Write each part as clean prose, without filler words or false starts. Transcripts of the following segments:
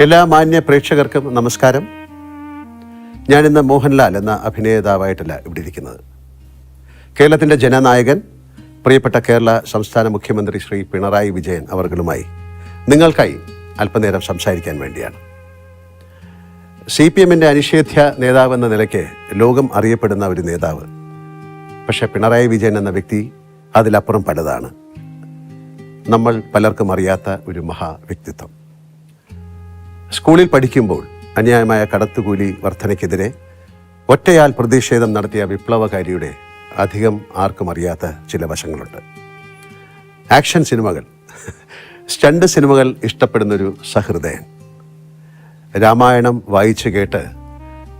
എല്ലാ മാന്യ പ്രേക്ഷകർക്കും നമസ്കാരം. ഞാനിന്ന് മോഹൻലാൽ എന്ന അഭിനേതാവായിട്ടല്ല ഇവിടെ ഇരിക്കുന്നത്. കേരളത്തിൻ്റെ ജനനായകൻ, പ്രിയപ്പെട്ട കേരള സംസ്ഥാന മുഖ്യമന്ത്രി ശ്രീ പിണറായി വിജയൻ അവർകളുമായി നിങ്ങൾക്കായി അല്പനേരം സംസാരിക്കാൻ വേണ്ടിയാണ്. CPM-ൻ്റെ അനിഷേധ്യ നേതാവെന്ന നിലയ്ക്ക് ലോകം അറിയപ്പെടുന്ന ഒരു നേതാവ്. പക്ഷേ പിണറായി വിജയൻ എന്ന വ്യക്തി അതിലപ്പുറം പലതാണ്. നമ്മൾ പലർക്കും അറിയാത്ത ഒരു മഹാ വ്യക്തിത്വം. സ്കൂളിൽ പഠിക്കുമ്പോൾ അന്യായമായ കടത്തുകൂലി വർധനയ്ക്കെതിരെ ഒറ്റയാൽ പ്രതിഷേധം നടത്തിയ വിപ്ലവകാരിയുടെ അധികം ആർക്കും അറിയാത്ത ചില വശങ്ങളുണ്ട്. ആക്ഷൻ സിനിമകൾ, സ്റ്റണ്ട് സിനിമകൾ ഇഷ്ടപ്പെടുന്നൊരു സഹൃദയൻ. രാമായണം വായിച്ചു കേട്ട്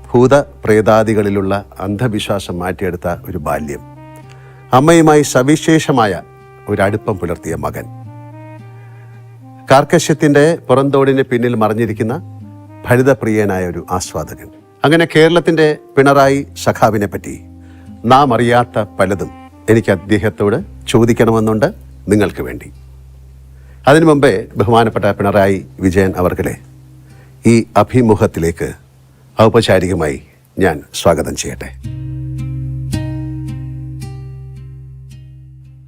ഭൂതപ്രേതാദികളിലുള്ള അന്ധവിശ്വാസം മാറ്റിയെടുത്ത ഒരു ബാല്യം. അമ്മയുമായി സവിശേഷമായ ഒരു അടുപ്പം പുലർത്തിയ മകൻ. കാർക്കശ്യത്തിൻ്റെ പുറന്തോടിന് പിന്നിൽ മറിഞ്ഞിരിക്കുന്ന ഫലിതപ്രിയനായ ഒരു ആസ്വാദകൻ. അങ്ങനെ കേരളത്തിൻ്റെ പിണറായി സഖാവിനെ പറ്റി നാം അറിയാത്ത പലതും എനിക്ക് അദ്ദേഹത്തോട് ചോദിക്കണമെന്നുണ്ട്, നിങ്ങൾക്ക് വേണ്ടി. അതിനു മുമ്പേ ബഹുമാനപ്പെട്ട പിണറായി വിജയൻ അവർകളെ ഈ അഭിമുഖത്തിലേക്ക് ഔപചാരികമായി ഞാൻ സ്വാഗതം ചെയ്യട്ടെ.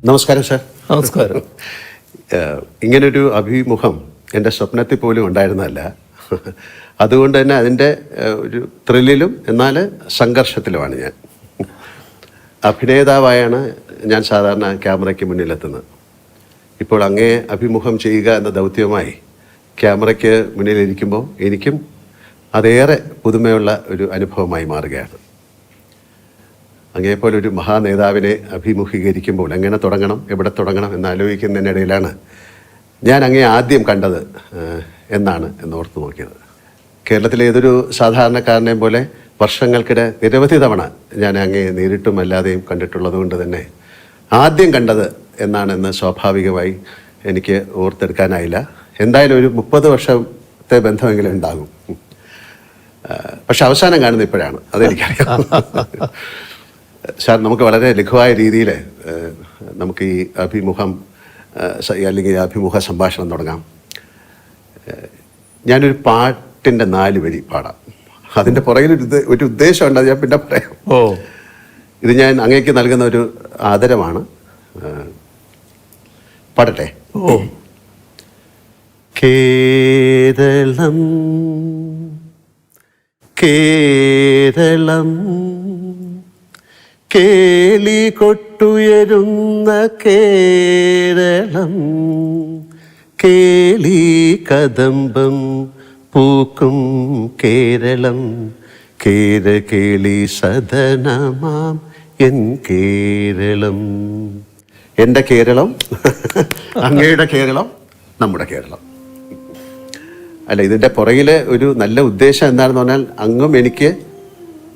നമസ്കാരം സാർ. നമസ്കാരം. ഇങ്ങനൊരു അഭിമുഖം എൻ്റെ സ്വപ്നത്തിൽ പോലും ഉണ്ടായിരുന്നതല്ല. അതുകൊണ്ട് തന്നെ അതിൻ്റെ ഒരു ത്രില്ലിലും എന്നാൽ സംഘർഷത്തിലുമാണ് ഞാൻ. അഭിനേതാവായാണ് ഞാൻ സാധാരണ ക്യാമറയ്ക്ക് മുന്നിലെത്തുന്നത്. ഇപ്പോൾ അങ്ങേ അഭിമുഖം ചെയ്യുക എന്ന ദൗത്യവുമായി ക്യാമറയ്ക്ക് മുന്നിലിരിക്കുമ്പോൾ എനിക്കും അതേറെ പുതുമയുള്ള ഒരു അനുഭവമായി മാറുകയാണ്. അങ്ങേപോലെ ഒരു മഹാനേതാവിനെ അഭിമുഖീകരിക്കുമ്പോൾ എങ്ങനെ തുടങ്ങണം, എവിടെ തുടങ്ങണം എന്നാലോചിക്കുന്നതിനിടയിലാണ് ഞാൻ അങ്ങേ ആദ്യം കണ്ടത് എന്നോർത്ത് നോക്കിയത്. കേരളത്തിലെ ഏതൊരു സാധാരണക്കാരനെയും പോലെ വർഷങ്ങൾക്കിടെ നിരവധി തവണ ഞാൻ അങ്ങേ നേരിട്ടും അല്ലാതെയും കണ്ടിട്ടുള്ളത് കൊണ്ട് തന്നെ ആദ്യം കണ്ടത് എന്നാണെന്ന് സ്വാഭാവികമായി എനിക്ക് ഓർത്തെടുക്കാനായില്ല. എന്തായാലും ഒരു 30 വർഷത്തെ ബന്ധമെങ്കിലും ഉണ്ടാകും. പക്ഷെ അവസാനം കാണുന്നത് ഇപ്പോഴാണ്, അതെനിക്കറിയാം. സാർ, നമുക്ക് വളരെ ലഘുവായ രീതിയിൽ നമുക്ക് ഈ അഭിമുഖം അല്ലെങ്കിൽ അഭിമുഖ സംഭാഷണം തുടങ്ങാം. ഞാനൊരു പാട്ടിൻ്റെ 4 വരി പാടാം. അതിൻ്റെ പുറകിൽ ഒരു ഉദ്ദേശമുണ്ട്, അത് ഞാൻ പിന്നെ പറയാം. ഇത് ഞാൻ അങ്ങേക്ക് നൽകുന്ന ഒരു ആദരമാണ്. പാടട്ടെ? കേരളം കേരളം കേളി കൊട്ടുയരുന്ന കേരളം, കേളി കദംബം പൂക്കും കേരളം, കേരകേളി സദനമാം എൻ കേരളം. എൻ്റെ കേരളം, അങ്ങയുടെ കേരളം, നമ്മുടെ കേരളം. അല്ല, ഇതിൻ്റെ പുറകിൽ ഒരു നല്ല ഉദ്ദേശം എന്താണെന്ന് പറഞ്ഞാൽ അങ്ങും എനിക്ക്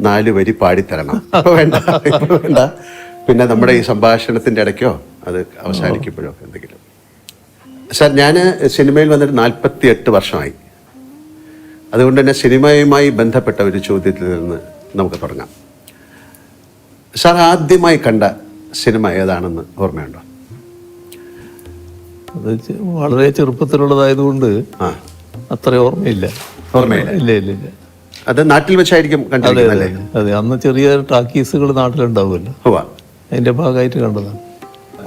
4 വരി പാടിത്തരണം. ഇപ്പോൾ വേണ്ട, പിന്നെ നമ്മുടെ ഈ സംഭാഷണത്തിൻ്റെ ഇടയ്ക്കോ അത് അവസാനിക്കുമ്പോഴോ എന്തെങ്കിലും. സാർ, ഞാൻ സിനിമയിൽ വന്നിട്ട് 48 വർഷമായി. അതുകൊണ്ട് തന്നെ സിനിമയുമായി ബന്ധപ്പെട്ട ഒരു ചോദ്യത്തിൽ നിന്ന് നമുക്ക് തുടങ്ങാം. സാർ, ആദ്യമായി കണ്ട സിനിമ ഏതാണെന്ന് ഓർമ്മയുണ്ടോ? അത് വളരെ ചെറുപ്പത്തിലുള്ളതായതുകൊണ്ട് അത്ര ഓർമ്മയില്ല. ഇല്ല. അത് നാട്ടിൽ വെച്ചായിരിക്കും കണ്ടത്. അതെ, അന്ന് ചെറിയ ടാക്കീസുകൾ നാട്ടിലുണ്ടാവുമല്ലോ, അതിന്റെ ഭാഗമായിട്ട് കണ്ടതാണ്.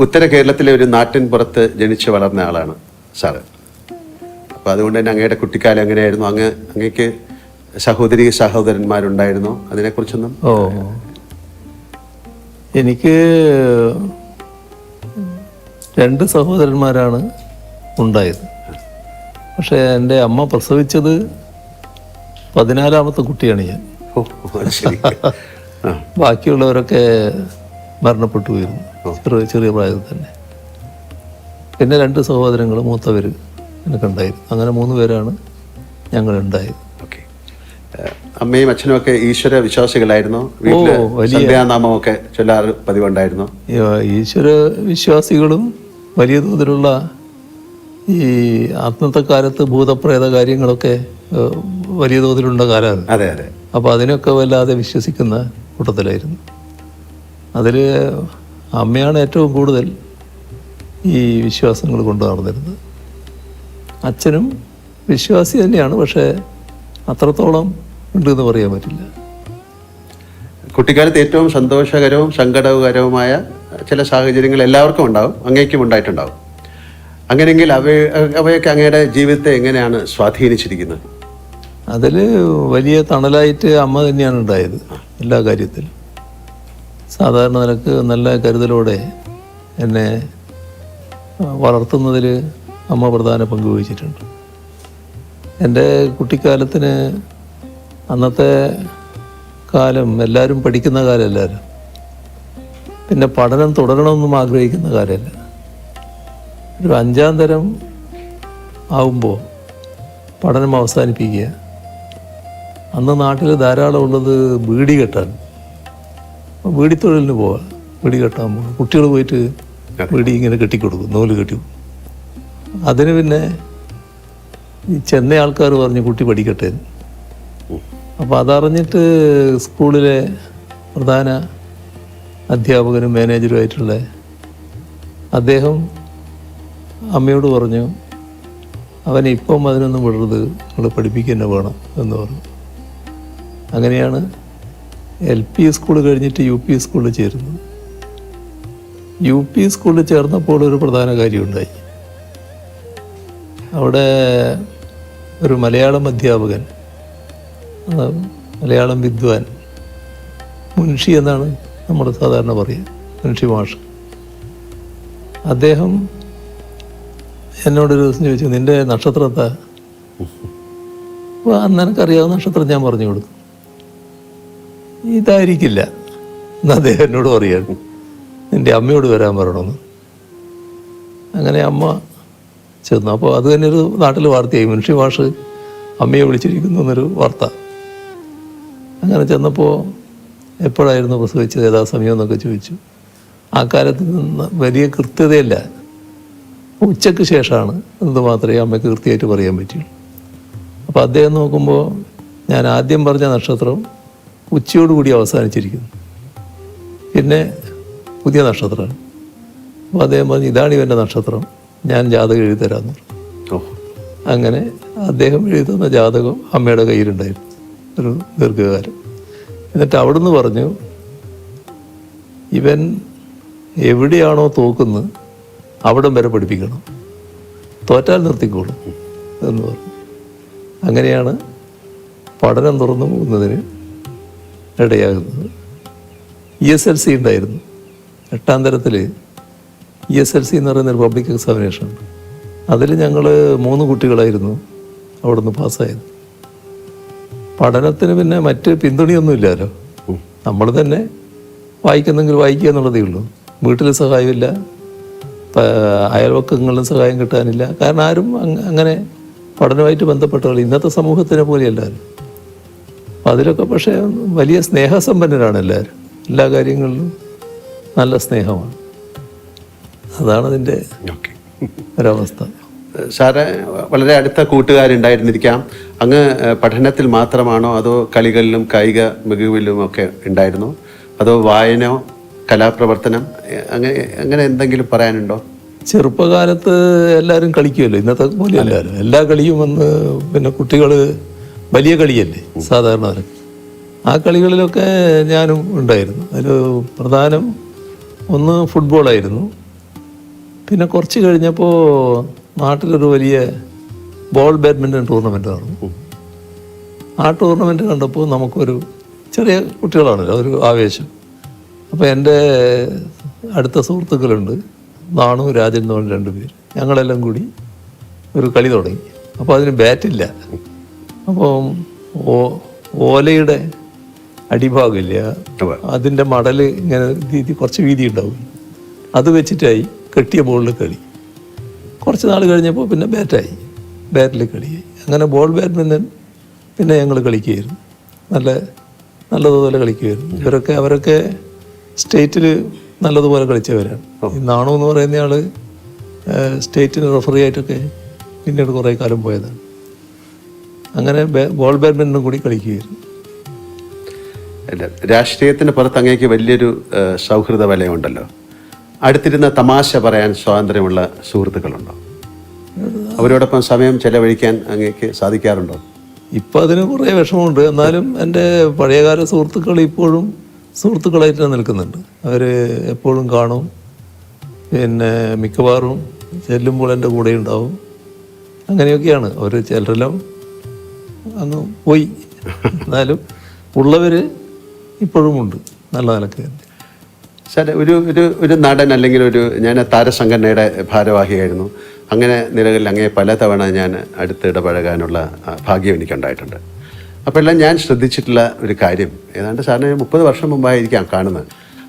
ഉത്തര കേരളത്തിലെ ഒരു നാട്ടിൻ പുറത്ത് ജനിച്ചു വളർന്ന ആളാണ് സാറ്. അപ്പോൾ അതുകൊണ്ട് തന്നെ അങ്ങയുടെ കുട്ടിക്കാലം എങ്ങനെയായിരുന്നു? അങ്ങേക്ക് സഹോദരന്മാരുണ്ടായിരുന്നോ? അതിനെക്കുറിച്ചൊന്നും. എനിക്ക് 2 സഹോദരന്മാരാണ് ഉണ്ടായത്. പക്ഷെ എൻ്റെ അമ്മ പ്രസവിച്ചത് 14ാമത്തെ കുട്ടിയാണ് ഞാൻ. ബാക്കിയുള്ളവരൊക്കെ മരണപ്പെട്ടു പോയിരുന്നു ചെറിയ പ്രായത്തിൽ തന്നെ. പിന്നെ 2 സഹോദരങ്ങൾ, മൂത്തവർ എനിക്ക് ഉണ്ടായിരുന്നു. അങ്ങനെ 3 പേരാണ് ഞങ്ങളുണ്ടായത്. അമ്മയും അച്ഛനും ഒക്കെ ഈശ്വര വിശ്വാസികളായിരുന്നു. സന്ധ്യാനാമമൊക്കെ ചൊല്ലാറ് പതിവുണ്ടായിരുന്നു. ഈശ്വര വിശ്വാസികളും വലിയ തോതിലുള്ള ഈ അന്നത്തെ കാലത്ത് ഭൂതപ്രേത കാര്യങ്ങളൊക്കെ വലിയ തോതിലുള്ള കാലമാണ്. അതെ അതെ. അപ്പോൾ അതിനൊക്കെ വല്ലാതെ വിശ്വസിക്കുന്ന കൂട്ടത്തിലായിരുന്നു. അതിൽ അമ്മയാണ് ഏറ്റവും കൂടുതൽ ഈ വിശ്വാസങ്ങൾ കൊണ്ടു നടന്നിരുന്നത്. അച്ഛനും വിശ്വാസി തന്നെയാണ്, പക്ഷേ അത്രത്തോളം ഉണ്ടെന്ന് പറയാൻ പറ്റില്ല. കുട്ടിക്കാലത്ത് ഏറ്റവും സന്തോഷകരവും സങ്കടകരവുമായ ചില സാഹചര്യങ്ങൾ എല്ലാവർക്കും ഉണ്ടാവും, അങ്ങേക്കും ഉണ്ടായിട്ടുണ്ടാവും. അങ്ങനെയെങ്കിൽ അവയൊക്കെ അങ്ങയുടെ ജീവിതത്തെ എങ്ങനെയാണ് സ്വാധീനിച്ചിരിക്കുന്നത്? അതിൽ വലിയ തണലായിട്ട് അമ്മ തന്നെയാണ് ഉണ്ടായത് എല്ലാ കാര്യത്തിലും. സാധാരണ നിലക്ക് നല്ല കരുതലോടെ എന്നെ വളർത്തുന്നതിൽ അമ്മ പ്രധാന പങ്ക് വഹിച്ചിട്ടുണ്ട്. എൻ്റെ കുട്ടിക്കാലത്തിന് അന്നത്തെ കാലം എല്ലാവരും പഠിക്കുന്ന കാലം, എല്ലാവരും പിന്നെ പഠനം തുടരണമെന്നും ആഗ്രഹിക്കുന്ന കാലമല്ല. ഒരു 5ാം തരം ആവുമ്പോൾ പഠനം അവസാനിപ്പിക്കുക. അന്ന് നാട്ടിൽ ധാരാളം ഉള്ളത് ബീഡി കെട്ടാൻ, ബീഡി തൊഴിലിന് പോവുക, ബീഡി കെട്ടാൻ പോകും. കുട്ടികൾ പോയിട്ട് ബീഡി ഇങ്ങനെ കെട്ടിക്കൊടുക്കും, നൂല് കെട്ടി. അതിന് പിന്നെ ഈ ചെന്ന ആൾക്കാർ പറഞ്ഞ് കുട്ടി പഠിക്കട്ടെ. അപ്പോൾ അതറിഞ്ഞിട്ട് സ്കൂളിലെ പ്രധാന അധ്യാപകനും മാനേജറുമായിട്ടുള്ള അദ്ദേഹം അമ്മയോട് പറഞ്ഞു, അവനെ ഇപ്പം അതിനൊന്നും വിടരുത്, നിങ്ങൾ പഠിപ്പിക്കുക തന്നെ വേണം എന്ന് പറഞ്ഞു. അങ്ങനെയാണ് LP സ്കൂൾ കഴിഞ്ഞിട്ട് UP സ്കൂളിൽ ചേരുന്നത്. UP സ്കൂളിൽ ചേർന്നപ്പോൾ ഒരു പ്രധാന കാര്യമുണ്ടായി. അവിടെ ഒരു മലയാളം അധ്യാപകൻ, മലയാളം വിദ്വാൻ, മുൻഷി എന്നാണ് നമ്മൾ സാധാരണ പറയുക, മുൻഷി മാഷ്. അദ്ദേഹം എന്നോടൊരു ദിവസം ചോദിച്ചു, നിൻ്റെ നക്ഷത്രത്തെ? അപ്പോൾ അന്ന് എനിക്കറിയാവുന്ന നക്ഷത്രം ഞാൻ പറഞ്ഞു കൊടുത്തു. ഇതായിരിക്കില്ല എന്ന് അദ്ദേഹം എന്നോട് പറയാണ്, നിൻ്റെ അമ്മയോട് വരാൻ പറയണമെന്ന്. അങ്ങനെ അമ്മ ചെന്നു. അപ്പോൾ അത് തന്നെ ഒരു നാട്ടിൽ വാർത്തയായി, മുൻഷി മാഷ് അമ്മയെ വിളിച്ചിരിക്കുന്നു എന്നൊരു വാർത്ത. അങ്ങനെ ചെന്നപ്പോൾ എപ്പോഴായിരുന്നു പ്രസവിച്ചത്, ഏതാ സമയം എന്നൊക്കെ ചോദിച്ചു. ആ കാലത്ത് വലിയ കൃത്യതയില്ല, ഉച്ചയ്ക്ക് ശേഷമാണ് എന്ന് മാത്രമേ അമ്മയ്ക്ക് കൃത്യമായിട്ട് പറയാൻ പറ്റുള്ളൂ. അപ്പോൾ അദ്ദേഹം നോക്കുമ്പോൾ ഞാൻ ആദ്യം പറഞ്ഞ നക്ഷത്രം ഉച്ചയോടുകൂടി അവസാനിച്ചിരിക്കുന്നു, പിന്നെ പുതിയ നക്ഷത്രമാണ്. അപ്പോൾ അദ്ദേഹം പറഞ്ഞു, ഇതാണ് ഇവൻ്റെ നക്ഷത്രം, ഞാൻ ജാതകം എഴുതിത്തരാമെന്ന് പറഞ്ഞു. അങ്ങനെ അദ്ദേഹം എഴുതുന്ന ജാതകം അമ്മയുടെ കയ്യിലുണ്ടായിരുന്നു ഒരു ദീർഘകാലം. എന്നിട്ട് അവിടുന്ന് പറഞ്ഞു, ഇവൻ എവിടെയാണോ തോക്കുന്നത് അവിടം വരെ പഠിപ്പിക്കണം, തോറ്റാൽ നിർത്തിക്കോളും എന്ന് പറഞ്ഞു. അങ്ങനെയാണ് പഠനം തുറന്നു പോകുന്നതിന് ഇടയാകുന്നത്. ESLC ഉണ്ടായിരുന്നു. 8ാം തരത്തിൽ ESLC എന്ന് പറയുന്നൊരു പബ്ലിക് എക്സാമിനേഷൻ ഉണ്ട്. അതിൽ ഞങ്ങൾ 3 കുട്ടികളായിരുന്നു അവിടുന്ന് പാസ്സായത്. പഠനത്തിന് പിന്നെ മറ്റ് പിന്തുണയൊന്നുമില്ലല്ലോ, നമ്മൾ തന്നെ വായിക്കുന്നെങ്കിൽ വായിക്കുക എന്നുള്ളതേ ഉള്ളൂ. വീട്ടിൽ സഹായമില്ല, അയൽവക്കങ്ങളിലും സഹായം കിട്ടാനില്ല. കാരണം ആരും അങ്ങനെ പഠനമായിട്ട് ബന്ധപ്പെട്ടവർ ഇന്നത്തെ സമൂഹത്തിനെ പോലെയല്ലാരും. അപ്പം അതിലൊക്കെ പക്ഷേ വലിയ സ്നേഹസമ്പന്നരാണ് എല്ലാവരും, എല്ലാ കാര്യങ്ങളിലും നല്ല സ്നേഹമാണ്. അതാണ് അതിൻ്റെ ഒരവസ്ഥ. സാറ് വളരെ അടുത്ത കൂട്ടുകാരുണ്ടായിരുന്നിരിക്കാം. അങ്ങ് പഠനത്തിൽ മാത്രമാണോ അതോ കളികളിലും കായിക മികവിലും ഒക്കെ ഉണ്ടായിരുന്നോ, അതോ വായന, കലാപ്രവർത്തനം, അങ്ങനെ എന്തെങ്കിലും പറയാനുണ്ടോ? ചെറുപ്പകാലത്ത് എല്ലാവരും കളിക്കുമല്ലോ, ഇന്നത്തെ പോലെ എല്ലാവരും എല്ലാ കളിയും വന്ന് പിന്നെ കുട്ടികൾ വലിയ കളിയല്ലേ സാധാരണ. ആ കളികളിലൊക്കെ ഞാനും ഉണ്ടായിരുന്നു. അതിൽ പ്രധാനം ഒന്ന് ഫുട്ബോളായിരുന്നു. പിന്നെ കുറച്ച് കഴിഞ്ഞപ്പോൾ നാട്ടിലൊരു വലിയ ബാഡ്മിൻ്റൺ ടൂർണമെൻ്റ് നടന്നു. ആ ടൂർണമെൻറ്റ് കണ്ടപ്പോൾ നമുക്കൊരു ചെറിയ കുട്ടികളാണല്ലോ, ഒരു ആവേശം. അപ്പോൾ എൻ്റെ അടുത്ത സുഹൃത്തുക്കളുണ്ട്, നാണു, രാജൻ എന്ന് പറഞ്ഞ 2 പേര്. ഞങ്ങളെല്ലാം കൂടി ഒരു കളി തുടങ്ങി. അപ്പോൾ അതിന് ബാറ്റില്ല. അപ്പോൾ ഓലയുടെ അടിഭാഗമില്ല, അതിൻ്റെ മടൽ ഇങ്ങനെ കുറച്ച് വീതി ഉണ്ടാവും, അത് വെച്ചിട്ടായി കെട്ടിയ ബോളിൽ കളി. കുറച്ച് നാൾ കഴിഞ്ഞപ്പോൾ പിന്നെ ബാറ്റിൽ കളിയായി. അങ്ങനെ ബാഡ്മിൻ്റൺ പിന്നെ ഞങ്ങൾ കളിക്കുകയായിരുന്നു, നല്ലതുപോലെ കളിക്കുമായിരുന്നു. അവരൊക്കെ സ്റ്റേറ്റിൽ നല്ലതുപോലെ കളിച്ചവരാണ്. ഈ നാണു എന്ന് പറയുന്ന ആൾ സ്റ്റേറ്റിന് റെഫറി ആയിട്ടൊക്കെ പിന്നീട് കുറേ കാലം പോയതാണ്. അങ്ങനെ ബാഡ്മിൻ്റണും കൂടി കളിക്കുകയായിരുന്നു. രാഷ്ട്രീയത്തിന് പുറത്ത് അങ്ങേക്ക് വലിയൊരു സൗഹൃദ വലയമുണ്ടല്ലോ. അടുത്തിരുന്ന തമാശ പറയാൻ സ്വാതന്ത്ര്യമുള്ള സുഹൃത്തുക്കളുണ്ടോ? അവരോടൊപ്പം സമയം ചെലവഴിക്കാൻ അങ്ങേക്ക് സാധിക്കാറുണ്ടോ? ഇപ്പം അതിന് കുറേ വിഷമമുണ്ട്. എന്നാലും എൻ്റെ പഴയകാല സുഹൃത്തുക്കൾ ഇപ്പോഴും സുഹൃത്തുക്കളായിട്ട് തന്നെ നിൽക്കുന്നുണ്ട്. അവർ എപ്പോഴും കാണും. പിന്നെ മിക്കവാറും ചെല്ലുമ്പോൾ എൻ്റെ കൂടെ ഉണ്ടാവും. അങ്ങനെയൊക്കെയാണ്. അവർ ചിലരെല്ലാം അങ്ങ് പോയി, എന്നാലും ഉള്ളവർ ഇപ്പോഴും ഉണ്ട് നല്ല നിലക്ക് തന്നെ. സാർ, ഒരു നടൻ അല്ലെങ്കിൽ ഞാൻ താരസംഘടനയുടെ ഭാരവാഹിയായിരുന്നു. അങ്ങനെ നിലകളിൽ അങ്ങേ പലതവണ ഞാൻ അടുത്ത് ഇടപഴകാനുള്ള ഭാഗ്യം എനിക്കുണ്ടായിട്ടുണ്ട്. അപ്പോൾ എല്ലാം ഞാൻ ശ്രദ്ധിച്ചിട്ടുള്ള ഒരു കാര്യം, ഏതാണ്ട് സാറിന് 30 വർഷം മുമ്പായിരിക്കാം കാണുന്നത്.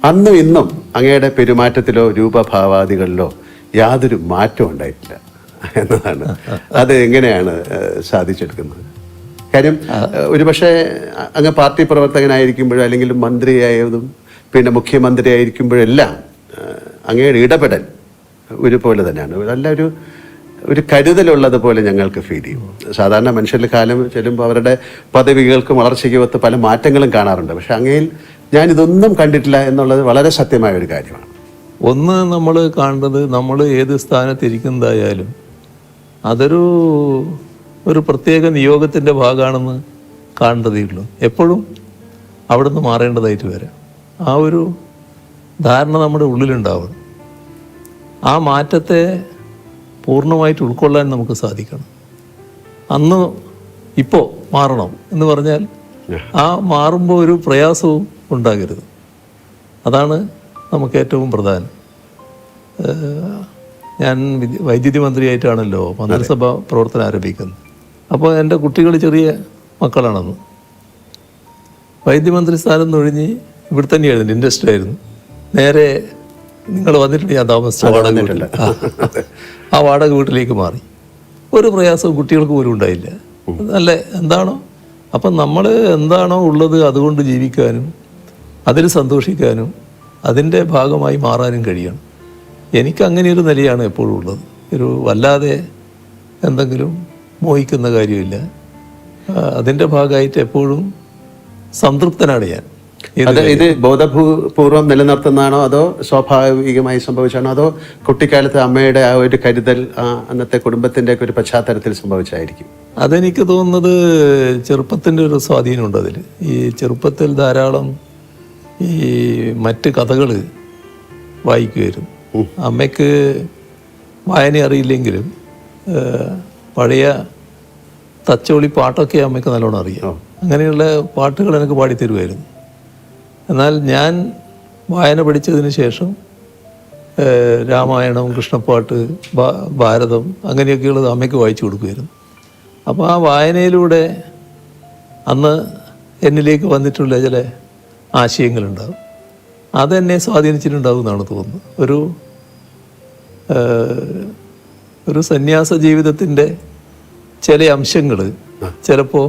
അന്നും ഇന്നും അങ്ങയുടെ പെരുമാറ്റത്തിലോ രൂപഭാവാദികളിലോ യാതൊരു മാറ്റവും ഉണ്ടായിട്ടില്ല എന്നതാണ്. അത് എങ്ങനെയാണ് സാധിച്ചെടുക്കുന്നത്? കാര്യം ഒരുപക്ഷെ അങ്ങ് പാർട്ടി പ്രവർത്തകനായിരിക്കുമ്പോഴും അല്ലെങ്കിൽ മന്ത്രിയായതും പിന്നെ മുഖ്യമന്ത്രിയായിരിക്കുമ്പോഴെല്ലാം അങ്ങയുടെ ഇടപെടൽ ഒരുപോലെ തന്നെയാണ്. നല്ല ഒരു കരുതലുള്ളതുപോലെ ഞങ്ങൾക്ക് ഫീൽ ചെയ്യും. സാധാരണ മനുഷ്യരുടെ കാലം ചെല്ലുമ്പോൾ അവരുടെ പദവികൾക്കും വളർച്ചയ്ക്കും ഒത്ത് പല മാറ്റങ്ങളും കാണാറുണ്ട്. പക്ഷെ അങ്ങയിൽ ഞാനിതൊന്നും കണ്ടിട്ടില്ല എന്നുള്ളത് വളരെ സത്യമായ ഒരു കാര്യമാണ്. ഒന്ന് നമ്മൾ കാണേണ്ടത്, നമ്മൾ ഏത് സ്ഥാനത്തിരിക്കുന്നതായാലും ഒരു പ്രത്യേക നിയോഗത്തിൻ്റെ ഭാഗമാണെന്ന് കാണേണ്ടതേ ഉള്ളൂ. എപ്പോഴും അവിടെ നിന്ന് മാറേണ്ടതായിട്ട് വരാം. ആ ഒരു ധാരണ നമ്മുടെ ഉള്ളിലുണ്ടാവണം. ആ മാറ്റത്തെ പൂർണ്ണമായിട്ട് ഉൾക്കൊള്ളാൻ നമുക്ക് സാധിക്കണം. അന്ന് ഇപ്പോൾ മാറണം എന്ന് പറഞ്ഞാൽ ആ മാറുമ്പോൾ ഒരു പ്രയാസവും ഉണ്ടാകരുത്. അതാണ് നമുക്ക് ഏറ്റവും പ്രധാനം. ഞാൻ വൈദ്യുതി മന്ത്രിയായിട്ടാണല്ലോ മന്ത്രിസഭ പ്രവർത്തനം ആരംഭിക്കുന്നത്. അപ്പോൾ എൻ്റെ കുട്ടികൾ ചെറിയ മക്കളാണെന്ന്. വൈദ്യമന്ത്രി സ്ഥാനം ഒഴിഞ്ഞ് ഇവിടെ തന്നെയായിരുന്നു, ഇൻഡസ്ട്രി ആയിരുന്നു. നേരെ നിങ്ങൾ വന്നിട്ടുണ്ട്, ഞാൻ താമസിച്ച വാടക വീട്ടിൽ. ആ വാടക വീട്ടിലേക്ക് മാറി. ഒരു പ്രയാസവും കുട്ടികൾക്ക് പോലും ഉണ്ടായില്ല. നല്ല എന്താണോ, അപ്പം നമ്മൾ എന്താണോ ഉള്ളത് അതുകൊണ്ട് ജീവിക്കാനും അതിൽ സന്തോഷിക്കാനും അതിൻ്റെ ഭാഗമായി മാറാനും കഴിയണം. എനിക്ക് അങ്ങനെ ഒരു നിലയാണ് എപ്പോഴും ഉള്ളത്. വല്ലാതെ എന്തെങ്കിലും മോഹിക്കുന്ന കാര്യമില്ല. അതിൻ്റെ ഭാഗമായിട്ട് എപ്പോഴും സംതൃപ്തനാണ് ഞാൻ. ഇത് ബോധപൂർവം നിലനിർത്തുന്നതാണോ അതോ സ്വാഭാവികമായി സംഭവിച്ചാണോ അതോ കുട്ടിക്കാലത്ത് അമ്മയുടെ ആ ഒരു കരുതൽ അന്നത്തെ കുടുംബത്തിൻ്റെ ഒക്കെ ഒരു പശ്ചാത്തലത്തിൽ സംഭവിച്ചായിരിക്കും? അതെനിക്ക് തോന്നുന്നത് ചെറുപ്പത്തിൻ്റെ ഒരു സ്വാധീനമുണ്ട് അതിൽ. ഈ ചെറുപ്പത്തിൽ ധാരാളം ഈ മറ്റ് കഥകൾ വായിക്കുമായിരുന്നു. അമ്മയ്ക്ക് വായന അറിയില്ലെങ്കിലും പഴയ തച്ചോളി പാട്ടൊക്കെ അമ്മയ്ക്ക് നല്ലോണം അറിയാം. അങ്ങനെയുള്ള പാട്ടുകൾ എനിക്ക് പാടിത്തരുമായിരുന്നു. എന്നാൽ ഞാൻ വായന പഠിച്ചതിന് ശേഷം രാമായണം, കൃഷ്ണപ്പാട്ട്, ഭാരതം അങ്ങനെയൊക്കെയുള്ളത് അമ്മയ്ക്ക് വായിച്ചു കൊടുക്കുമായിരുന്നു. അപ്പോൾ ആ വായനയിലൂടെ അന്ന് എന്നിലേക്ക് വന്നിട്ടുള്ള ചില ആശയങ്ങളുണ്ടാകും. അതെന്നെ സ്വാധീനിച്ചിട്ടുണ്ടാകും എന്നാണ് തോന്നുന്നത്. ഒരു സന്യാസ ജീവിതത്തിൻ്റെ ചില അംശങ്ങൾ ചിലപ്പോൾ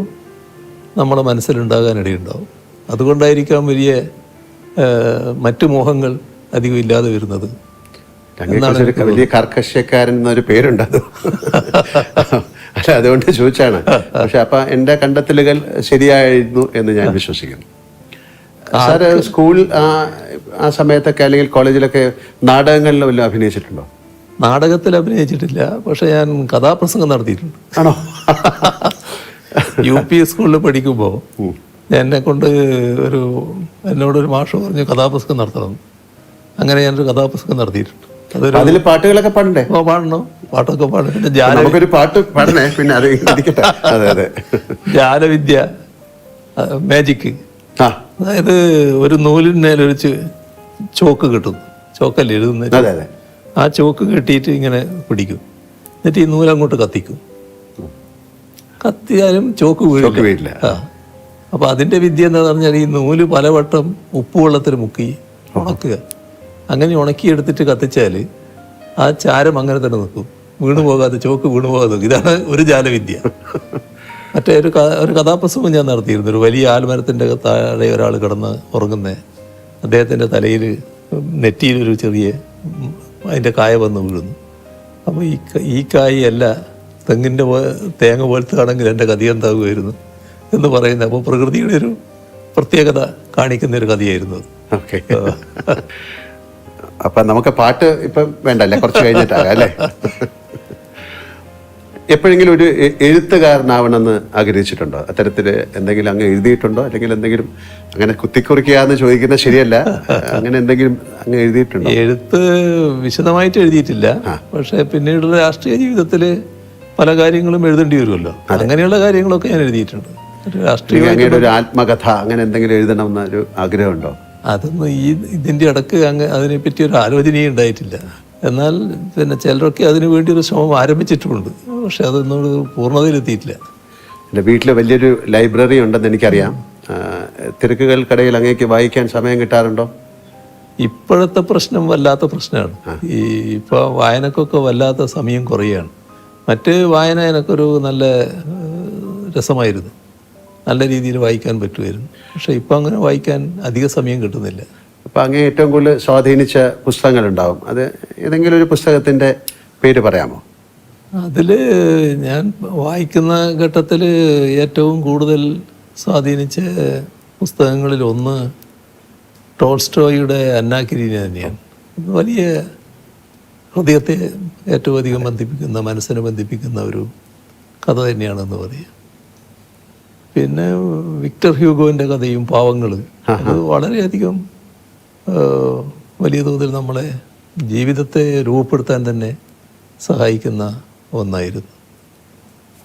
നമ്മുടെ മനസ്സിലുണ്ടാകാനിടയുണ്ടാവും. അതുകൊണ്ടായിരിക്കാം വലിയ മറ്റു മോഹങ്ങൾ അധികം ഇല്ലാതെ വരുന്നത്. വലിയ കർക്കശക്കാരൻ എന്നൊരു പേരുണ്ടത്. അല്ല, അതുകൊണ്ട് ചോദിച്ചാണ്. പക്ഷെ അപ്പം എൻ്റെ കണ്ടെത്തലുകൾ ശരിയായിരുന്നു എന്ന് ഞാൻ വിശ്വസിക്കുന്നു. സാറ് സ്കൂൾ ആ സമയത്തൊക്കെ അല്ലെങ്കിൽ കോളേജിലൊക്കെ നാടകങ്ങളിൽ വല്ലതും അഭിനയിച്ചിട്ടുണ്ടോ? നാടകത്തിൽ അഭിനയിച്ചിട്ടില്ല, പക്ഷെ ഞാൻ കഥാപ്രസംഗം നടത്തിയിട്ടുണ്ട്. ആണോ? UP സ്കൂളിൽ പഠിക്കുമ്പോൾ എന്നോടൊരു മാഷ് പറഞ്ഞു കഥാപ്രസംഗം നടത്തണം. അങ്ങനെ ഞാനൊരു കഥാപ്രസംഗം നടത്തിയിട്ടുണ്ട്. അതിൽ പാട്ടുകളൊക്കെ പാടണ്ടേ? പാടണം, പാട്ടൊക്കെ പാടും. പിന്നെ പാട്ട് പാടണേ. പിന്നെ അത് അതെ അതെ, ജാലവിദ്യ, മാജിക്. അതായത് ഒരു നൂലിന്മേലൊഴിച്ച് ചോക്ക് കിട്ടും. ചോക്കല്ലേ എഴുതുന്നത്? ആ ചോക്ക് കെട്ടിയിട്ട് ഇങ്ങനെ പിടിക്കും. എന്നിട്ട് ഈ നൂലങ്ങോട്ട് കത്തിക്കും. കത്തിയാലും ചോക്ക് വീഴില്ല. അപ്പോൾ അതിൻ്റെ വിദ്യ എന്താണെന്ന് പറഞ്ഞാൽ ഈ നൂല് പലവട്ടം ഉപ്പുവെള്ളത്തിൽ മുക്കി ഉണക്കുക. അങ്ങനെ ഉണക്കിയെടുത്തിട്ട് കത്തിച്ചാൽ ആ ചാരം അങ്ങനെ തന്നെ നിൽക്കും, വീണു പോകാതെ, ചോക്ക് വീണു പോകാതെ നിൽക്കും. ഇതാണ് ഒരു ജാലവിദ്യ. മറ്റേ ഒരു കഥാപ്രസംഗം ഞാൻ നടത്തിയിരുന്നു. ഒരു വലിയ ആൽമരത്തിൻ്റെ താഴെ ഒരാൾ കിടന്ന് ഉറങ്ങുന്ന, അദ്ദേഹത്തിൻ്റെ തലയിൽ നെറ്റിയിലൊരു ചെറിയ അതിൻ്റെ കായ വന്ന് വീഴുന്നു. അപ്പോൾ ഈ കായ് അല്ല തെങ്ങിൻ്റെ തേങ്ങ പോലത്തെ ആണെങ്കിൽ എൻ്റെ കഥ എന്താകുമായിരുന്നു എന്ന് പറയുന്നത്. അപ്പോൾ പ്രകൃതിയുടെ ഒരു പ്രത്യേകത കാണിക്കുന്ന ഒരു കഥയായിരുന്നു അത്. ഓക്കെ, അപ്പം നമുക്ക് പാട്ട് ഇപ്പം വേണ്ടല്ലേ, കുറച്ച് കഴിഞ്ഞിട്ടാകാം അല്ലേ? എപ്പോഴെങ്കിലും ഒരു എഴുത്തുകാരനാവണമെന്ന് ആഗ്രഹിച്ചിട്ടുണ്ടോ? അത്തരത്തിൽ എന്തെങ്കിലും അങ്ങ് എഴുതിയിട്ടുണ്ടോ? അല്ലെങ്കിൽ എന്തെങ്കിലും അങ്ങനെ കുത്തിക്കുറിക്കാന്ന് ചോദിക്കുന്നത് ശരിയല്ല, അങ്ങനെ എന്തെങ്കിലും അങ്ങ് എഴുതിയിട്ടുണ്ടോ? എഴുത്ത് വിശദമായിട്ട് എഴുതിയിട്ടില്ല, പക്ഷെ പിന്നീടുള്ള രാഷ്ട്രീയ ജീവിതത്തിൽ പല കാര്യങ്ങളും എഴുതേണ്ടി വരുമല്ലോ, അങ്ങനെയുള്ള കാര്യങ്ങളൊക്കെ ഞാൻ എഴുതിയിട്ടുണ്ട്. രാഷ്ട്രീയ അങ്ങയുടെ ഒരു ആത്മകഥ അങ്ങനെ എന്തെങ്കിലും എഴുതണമെന്ന ഒരു ആഗ്രഹമുണ്ടോ? അതൊന്നും ഇതിൻ്റെ ഇടക്ക് അതിനെപ്പറ്റി ഒരു ആലോചനയും ഉണ്ടായിട്ടില്ല. എന്നാൽ പിന്നെ ചിലരൊക്കെ അതിനു വേണ്ടി ഒരു ശ്രമം ആരംഭിച്ചിട്ടുമുണ്ട്, പക്ഷെ അതൊന്നും പൂർണ്ണതയിലെത്തിയിട്ടില്ല. എൻ്റെ വീട്ടിൽ വലിയൊരു ലൈബ്രറി ഉണ്ടെന്ന് എനിക്കറിയാം. തിരക്കുകൾക്കിടയിൽ അങ്ങേക്ക് വായിക്കാൻ സമയം കിട്ടാറുണ്ടോ? ഇപ്പോഴത്തെ പ്രശ്നം വല്ലാത്ത പ്രശ്നമാണ്. ഇപ്പോൾ വായനക്കൊക്കെ വല്ലാത്ത സമയം കുറയാണ്. മറ്റ് വായന എനിക്കൊരു നല്ല രസമായിരുന്നു, നല്ല രീതിയിൽ വായിക്കാൻ പറ്റുമായിരുന്നു. പക്ഷെ ഇപ്പം അങ്ങനെ വായിക്കാൻ അധിക സമയം കിട്ടുന്നില്ല. അപ്പോൾ അങ്ങേ ഏറ്റവും കൂടുതൽ സ്വാധീനിച്ച പുസ്തകങ്ങളുണ്ടാവും, അത് ഏതെങ്കിലും ഒരു പുസ്തകത്തിൻ്റെ പേര് പറയാമോ? അതിൽ ഞാൻ വായിക്കുന്ന ഘട്ടത്തിൽ ഏറ്റവും കൂടുതൽ സ്വാധീനിച്ച പുസ്തകങ്ങളിൽ ഒന്ന് ടോൾസ്റ്റോയുടെ അന്നാ കരീന തന്നെയാണ്. വലിയ ഹൃദയത്തെ ഏറ്റവും അധികം ബന്ധിപ്പിക്കുന്ന, മനസ്സിനെ ബന്ധിപ്പിക്കുന്ന ഒരു കഥ തന്നെയാണെന്ന് പറയാം. പിന്നെ വിക്ടർ ഹ്യൂഗോൻ്റെ കഥയും പാവങ്ങൾ, അത് വളരെയധികം വലിയ തോതിൽ നമ്മളെ ജീവിതത്തെ രൂപപ്പെടുത്താൻ തന്നെ സഹായിക്കുന്ന ഒന്നായിരുന്നു.